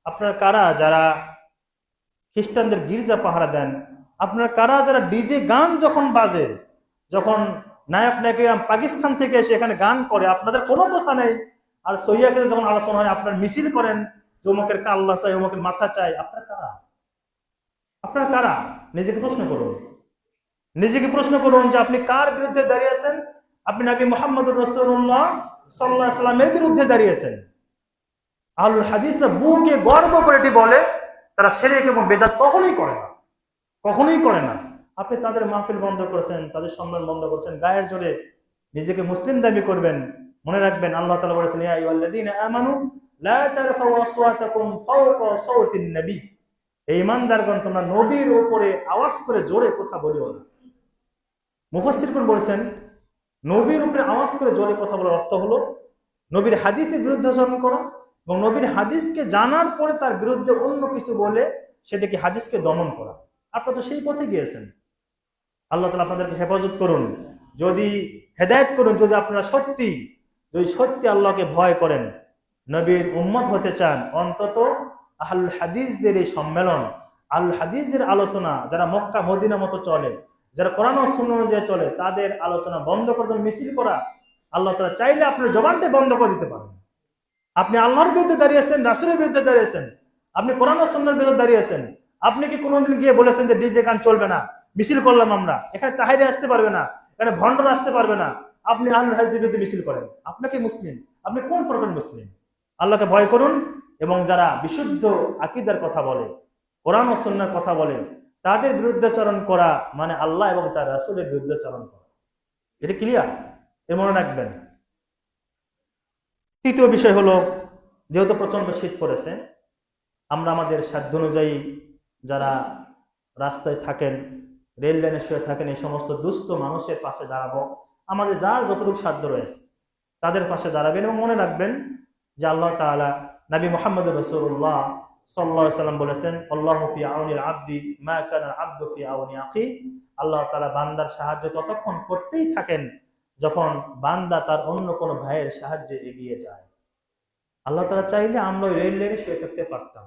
আপনারা কারা যারা খ্রিস্টানদের গির্জা পাহারা দেন? আপনারা কারা যারা ডিজে গান যখন বাজে, যখন নায়ক নায়িকা পাকিস্তান থেকে এসে এখানে গান করে, আপনাদের কোনো কথা নেই। আর সহিয়াকে যখন আলোচনা হয় আপনার মিছিল করেন, অমুকের কাল্লা চাই, অমুকের মাথা চাই। আপনারা কারা? আপনারা কারা? নিজেকে প্রশ্ন করুন, নিজেকে প্রশ্ন করুন যে আপনি কার বিরুদ্ধে দাঁড়িয়েছেন। আপনি নবী মুহাম্মদুর রাসূলুল্লাহ সাল্লাল্লাহু আলাইহি সাল্লামের বিরুদ্ধে দাঁড়িয়েছেন। আহলুল হাদিসরা বুকে গর্ব করে এটি বলে, তারা শিরক এবং বেদাত কখনোই করে না, কখনোই করে না। আপনি তাদের মাহফিল বন্ধ করেছেন, তাদের সম্মান বন্ধ করেছেন, গায়ের জোরে নিজেকে মুসলিম দাবি করবেন। মনে রাখবেন আল্লাহ তাআলা বলেছেন, ইয়া আইয়ুহাল্লাযীনা আমানু লা তারফাউ আসওয়াতাকুম ফাওকা সাওতিন নবী। এই ঈমানদারগণ, তোমরা নবীর উপরে আওয়াজ করে জোরে কথা বলিও না। মুফাসসিরগণ বলেছেন, নবীর উপরে আওয়াজ করে জোরে কথা বলার অর্থ হলো নবীর হাদিসের বিরুদ্ধাচরণ করা, এবং নবীর হাদিসকে জানার পরে তার বিরুদ্ধে অন্য কিছু বলে সেটাকে হাদিসকে দমন করা। আপনারা তো সেই পথে গিয়েছেন। আল্লাহ তাআলা আপনাদেরকে হেফাজত করুন, যদি হেদায়েত করুন। যদি আপনারা সত্যি আল্লাহকে ভয় করেন, নবীর উম্মত হতে চান, অন্তত আহলুল হাদিসদের এই সম্মেলন, আহলুল হাদিসদের আলোচনা, যারা মক্কা মদিনা মতো চলে, যারা কোরআন ও সুন্নাহ অনুযায়ী চলে, তাদের আলোচনা বন্ধ করতে মিছিল করা, আল্লাহ তাআলা চাইলে আপনার জবানটা বন্ধ করে দিতে পারেন। আপনি আল্লাহর বিরুদ্ধে দাঁড়িয়েছেন, রাসূলের বিরুদ্ধে দাঁড়িয়েছেন, আপনি কোরআন ও সুন্নাহর বিরুদ্ধে দাঁড়িয়েছেন। আপনি কি কোনোদিন গিয়ে বলেছেন যে ডিজে গান চলবে না, মিছিল করলাম আমরা, এখানে তাহিরে আসতে পারবে না, এখানে ভণ্ডরা আসতে পারবে না? আপনি আহলুল হাদিসের বিরুদ্ধে মিছিল করেন। আপনাকে মুসলিম? আপনি কোন প্রকার মুসলিম? আল্লাহকে ভয় করুন, এবং যারা বিশুদ্ধ আকীদার কথা বলে, কোরআন ও সুন্নাহর কথা বলে, তাদের বিরুদ্ধাচরণ করা মানে আল্লাহ এবং তার রাসূলের বিরুদ্ধাচরণ করা। এটা ক্লিয়ার? এ মনে রাখবেন। তৃতীয় বিষয় হলো, যেহেতু প্রচন্ড শীত পড়েছে, আমরা আমাদের সাধ্য অনুযায়ী যারা রাস্তায় থাকেন, রেল লাইনে শুয়ে থাকেন, এই সমস্ত দুস্থ মানুষের পাশে দাঁড়াবো। আমাদের যার যতটুকু সাধ্য রয়েছে তাদের পাশে দাঁড়াবেন, এবং মনে রাখবেন যে আল্লাহ তাআলা নবী মুহাম্মদুর রাসূলুল্লাহ সাল্লাল্লাহু আলাইহি ওয়াসাল্লাম বলেছেন, আল্লাহু ফি আউনিল আবদি মা কানা আল আবদু ফি আউনি আখি। আল্লাহ তাআলা বান্দার সাহায্য ততক্ষণ করতেই থাকেন যখন বান্দা তার অন্য কোনো ভাইয়ের সাহায্যে এগিয়ে যায়। আল্লাহ তাআলা চাইলে আমরা ওই রেল লাইনে শুয়ে থাকতে পারতাম।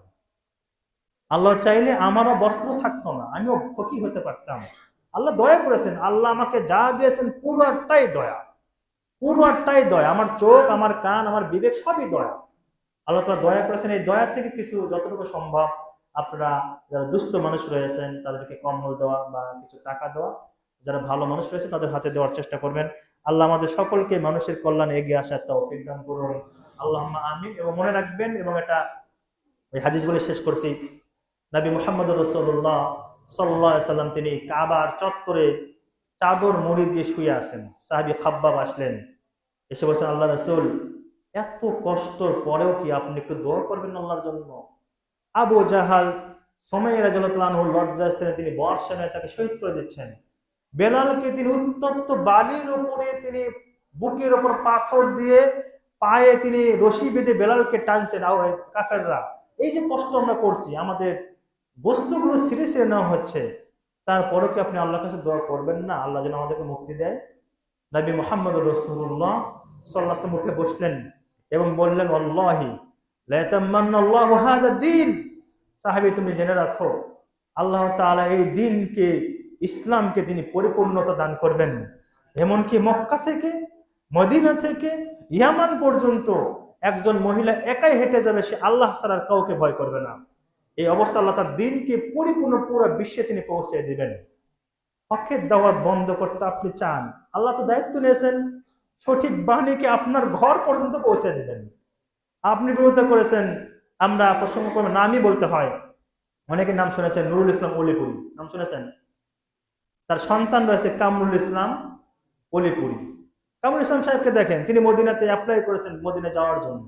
আল্লাহ চাইলে আমারও বস্ত্র থাকতো না, আমিও ফকির হতে পারতাম। আল্লাহ দয়া করেছেন, আল্লাহ আমাকে যা দিয়েছেন পুরোটাই দয়া, পুরোটাই দয়া। আমার চোখ, আমার কান, আমার বিবেক সবই দয়া। আল্লাহ তাআলা দয়া করেছেন। এই দয়া থেকে কিছু যতটুকু সম্ভব আপনারা যারা দুস্থ মানুষ রয়েছেন তাদেরকে কম্বল দেওয়া বা কিছু টাকা দেওয়া, যারা ভালো মানুষ রয়েছে তাদের হাতে দেওয়ার চেষ্টা করবেন। আল্লাহ আমাদের সকলকে মানুষের কল্যাণে এগিয়ে আসার তৌফিক দান করুন, আল্লাহুম্মা আমিন। এবং মনে রাখবেন, এবং এটা এই হাদিসগুলি শেষ করছি, নবী মুহাম্মদুর রাসূলুল্লাহ সাল্লাল্লাহু আলাইহি সাল্লাম তিনি কাবার চত্বরে চাদর মুড়ি দিয়ে শুয়ে আছেন। সাহাবী খাব্বাব আসলেন, এসে বলছেন, আল্লাহ রাসূল, এত কষ্টর পরেও কি আপনি একটু দোয়া করবেন আল্লাহর জন্য? আবু জাহাল সুমাইয়া রাদিয়াল্লাহু আনহু লজ্জাস্থানে তিনি বর্ষা মেরে তাকে শহীদ করে দিচ্ছেন। বেলালকে তিনি উত্তপ্ত বালির উপরে তিনি বুকের উপর পাথর দিয়ে পায়ে তিনি রশি বেঁধে বেলালকে টানছেন কাফেররা। এই যে কষ্ট আমরা করছি, আমাদের বস্তুগুলো ছিঁড়ে ছিঁড়ে নেওয়া হচ্ছে, তারপরে কি আপনি আল্লাহর কাছে দোয়া করবেন না আল্লাহ যেন আমাদেরকে মুক্তি দেয়? নবী মুহাম্মদুর রাসূলুল্লাহ সাল্লাল্লাহু আলাইহি ওয়াসাল্লাম উঠে বসলেন এবং বললেন, ওয়াল্লাহি লা ইয়াতামান্নাল্লাহু হাযা দ্বীন। সাহাবী, তুমি জেনে রাখো, আল্লাহ তাআলা এই দ্বীনকে, ইসলামকে তিনি পরিপূর্ণতা দান করবেন। এমনকি মক্কা থেকে, মদিনা থেকে, ইয়ামান পর্যন্ত একজন মহিলা একাই হেঁটে যাবে, সে আল্লাহ ছাড়া কাউকে ভয় করবে না। এই অবস্থা আল্লাহ তার দ্বীনকে পরিপূর্ণ পুরো বিশ্বে তিনি পৌঁছে দিবেন। হকের দাওয়াত বন্ধ করতে আপনি চান, আল্লাহ তো দায়িত্ব নিয়েছেন সঠিক বাণীকে আপনার ঘর পর্যন্ত পৌঁছে দিবেন। আপনি বিরোধিতা করেছেন, আমরা প্রসঙ্গ করবো, নামই বলতে হয়। অনেকে নাম শুনেছেন, নুরুল ইসলাম অলিপুরি নাম শুনেছেন? তার সন্তান রয়েছে কামরুল ইসলাম অলিপুরি। কামরুল ইসলাম সাহেবকে দেখেন, তিনি মদিনাতে অ্যাপ্লাই করেছেন মদিনা যাওয়ার জন্য।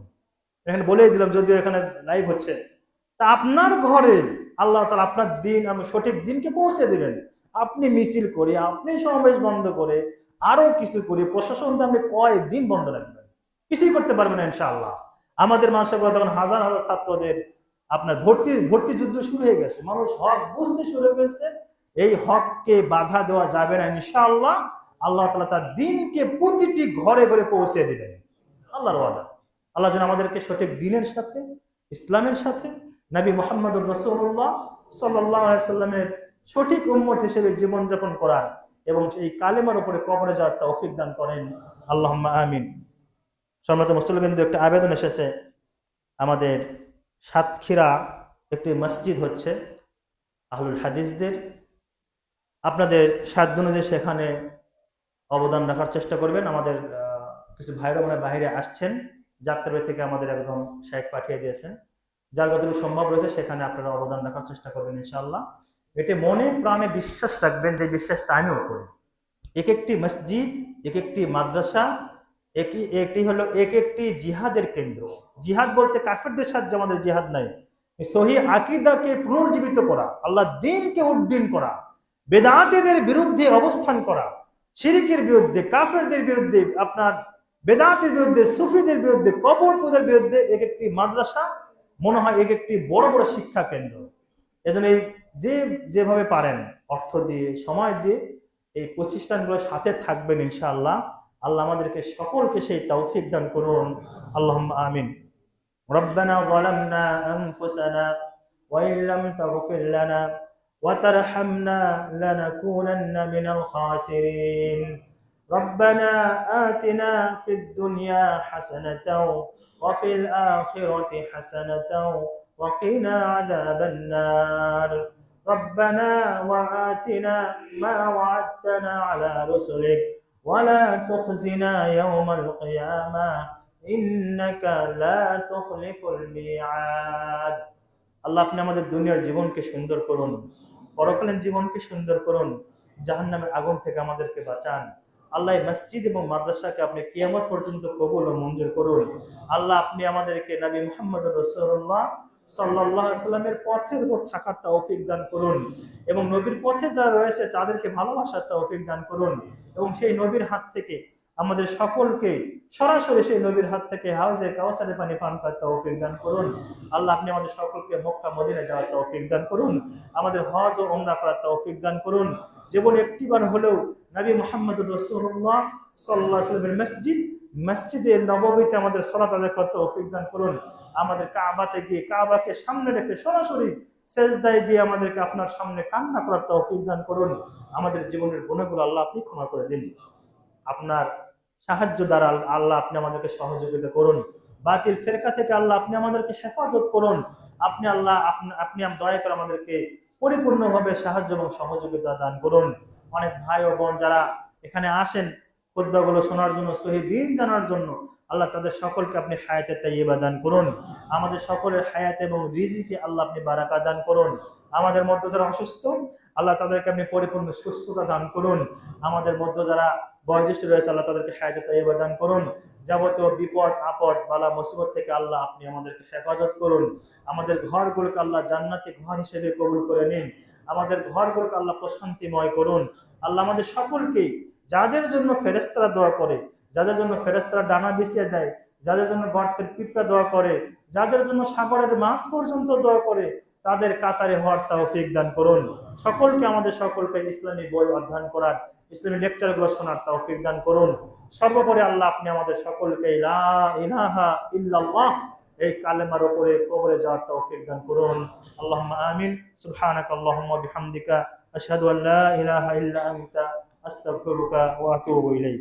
এখানে বলেই দিলাম, যদিও এখানে লাইভ হচ্ছে, তা আপনার ঘরে আল্লাহ তাআলা আপনার দিন, সঠিক দিনকে পৌঁছে দিবেন। আপনি মিছিল করে, আপনি সমাবেশ বন্ধ করে, আরো কিছু করে, প্রশাসনকে আপনি কয়েকদিন বন্ধ রাখবেন, কিছুই করতে পারবেন না ইনশাআল্লাহ। আমাদের মানুষের তখন হাজার হাজার ছাত্রদের আপনার ভর্তি যুদ্ধ শুরু হয়ে গেছে, মানুষ হক বুঝতে শুরু হয়ে গেছে। এই হককে বাধা দেওয়া যাবে না ইনশাআল্লাহ। আল্লাহ তাআলা তার দ্বীনকে প্রতিটি ঘরে ঘরে পৌঁছে দিবেন, আল্লাহর ওয়াদা। আল্লাহ যেন আমাদেরকে সঠিক দ্বীনের সাথে, ইসলামের সাথে, নবী মুহাম্মদুর রাসূলুল্লাহ সাল্লাল্লাহু আলাইহি সাল্লামের সঠিক উম্মত হিসেবে জীবনযাপন করার এবং সেই কালেমার উপরে কবরে যাওয়ার তৌফিক দান করেন। আল্লাহুম্মা আমিন। সম্মানিত মুসলিমবৃন্দ, একটা আবেদন এসেছে। আমাদের সাতক্ষীরা একটি মসজিদ হচ্ছে আহলুল হাদিসদের। আপনাদের সাধ্য অনুযায়ী সেখানে অবদান রাখার চেষ্টা করবেন। আমাদের কিছু ভাইরা মানে বাইরে আসছেন, যাত্রাবাড়ি থেকে আমাদের একজন শেখ পাঠিয়ে দিয়েছেন। যার যতটুকু সম্ভব রয়েছে সেখানে আপনারা অবদান রাখার চেষ্টা করবেন ইনশাআল্লাহ। এটি মনে প্রাণে বিশ্বাস রাখবেন, যে বিশ্বাসটা আমিও করি। এক একটি মসজিদ, এক একটি মাদ্রাসা, একটি হলো এক একটি জিহাদের কেন্দ্র। জিহাদ বলতে কাফেরদের সাথে আমাদের জিহাদ নাই, সহি আকীদাকে পুনর্জীবিত করা, আল্লাহ দ্বীনকে উদ্দিন করা, বেদাতীদের বিরুদ্ধে অবস্থান করা, শিরকের বিরুদ্ধে, কাফেরদের বিরুদ্ধে, আপনার বেদাতের বিরুদ্ধে, সুফিদের বিরুদ্ধে, কবর পূজার বিরুদ্ধে এক একটি মাদ্রাসা মনে হয় এক একটি বড় বড় শিক্ষা কেন্দ্র। এজন্য যে যেভাবে পারেন অর্থ দিয়ে, সময় দিয়ে এই প্রতিষ্ঠানগুলোর সাথে থাকবেন ইনশাআল্লাহ। আল্লাহ আমাদেরকে সকলকে সেই তৌফিক দান করুন। আল্লাহুম্মা আমিন। রব্বানা যালামনা আনফুসানা ওয়া ইল্লাম তাগফির লানা ওয়া তারহামনা লানাকুনান্না মিনাল খাসিরিন। ربنا آتنا في الدنيا حسنة وفي الآخرة حسنة وقنا عذاب النار. ربنا وآتنا ما وعدتنا على رسلك ولا تخزنا يوم القيامة إنك لا تخلف الميعاد. আল্লাহ আপনি আমাদের দুনিয়ার জীবনকে সুন্দর করুন, পরকালীন জীবনকে সুন্দর করুন, জাহান্নামের আগুন থেকে আমাদেরকে বাঁচান। আল্লাহ মসজিদ এবং মাদ্রাসাকে আপনি কিয়ামত পর্যন্ত কবুল ও মঞ্জুর করুন। আল্লাহ আপনি আমাদেরকে নবী মুহাম্মদ রাসূলুল্লাহ সাল্লাল্লাহু আলাইহি ওয়াসাল্লামের পথের উপর থাকার তৌফিক দান করুন এবং নবীর পথে যারা রয়েছে তাদেরকে ভালোবাসার তৌফিক দান করুন এবং সেই নবীর হাত থেকে আমাদের সকলকে সরাসরি সেই নবীর হাত থেকে হাউজে কাউসারের পানি পান করার তৌফিক দান করুন। আল্লাহ আপনি আমাদের সকলকে মক্কা মদিনা যাওয়ার তৌফিক দান করুন, আমাদের হজ ও উমরা করার তৌফিক দান করুন। জীবনে একটিবার হলেও নবী মুহাম্মদ রাসূলুল্লাহ সাল্লাল্লাহু আলাইহি ওয়াসাল্লামের মসজিদে নববীতে আমাদের সালাত আদায় করতে তৌফিক দান করুন। আমাদের কাবাতে গিয়ে কাবাকে সামনে রেখে সরাসরি সেজদায় গিয়ে আমাদেরকে আপনার সামনে কান্না করার তৌফিক দান করুন। আমাদের জীবনের গুনাহগুলো আল্লাহ আপনি ক্ষমা করে দিন। আপনার সাহায্য দ্বারা আল্লাহ আপনি আমাদেরকে সহযোগিতা করুন। বাতিল ফেরকা থেকে আল্লাহ আপনি আমাদেরকে হেফাজত করুন। আপনি আল্লাহ আপনি দয়া করে আমাদেরকে পরিপূর্ণভাবে সাহায্য এবং সহযোগিতা দান করুন। অনেক ভাই ও বোন যারা এখানে আসেন খুতবাগুলো শোনার জন্য, সহি দ্বীন জানার জন্য, আল্লাহ তাদের সকলকে আপনি হায়াতে তাইয়্যিবা দান করুন। আমাদের সকলের হায়াত এবং রিজিকে আল্লাহ আপনি বারাকা দান করুন। আমাদের মধ্যে যারা অসুস্থ আল্লাহ তাদেরকে আপনি পরিপূর্ণ সুস্থতা দান করুন। আমাদের মধ্যে যারা বয়োজ্যেষ্ঠ রয়েছে আল্লাহ তাদেরকে হায়াতে তাইয়্যিবা দান করুন। যাবতীয় বিপদ আপদ বালা মুসিবত থেকে আল্লাহ আপনি আমাদেরকে হেফাজত করুন। আমাদের ঘরগুলোকে আল্লাহ জান্নাতি ঘর হিসেবে কবুল করে নিন। আমাদের ঘরগুলোকে আল্লাহ প্রশান্তিময় করুন। আল্লাহ আমাদের সকলকে, যাদের জন্য ফেরেশতারা দোয়া করে, যাদের জন্য ফেরেশতারা ডানা বিছিয়ে দেয়, যাদের জন্য গর্তের পিঁপড়া দোয়া করে, যাদের জন্য সাগরের মাছ পর্যন্ত দোয়া করে, তাদের কাতারে হওয়ার তৌফিক দান করুন। আমাদের সকলকে ইসলামী বই অধ্যয়ন করার, ইসলামী লেকচারগুলো শোনার তৌফিক দান করুন। সর্বোপরি আল্লাহ আপনি আমাদের সকলকে লা ইলাহা ইল্লাল্লাহ এই কালেমার উপরে কবরে যাওয়ার তৌফিক দান করুন। আল্লাহুম্মা আমিন। সুবহানাকাল্লাহুম্মা বিহামদিকা আশহাদু আল্লা ইলাহা ইল্লা আনতা আস্তাগফিরুকা ওয়া আতুবু ইলাইক।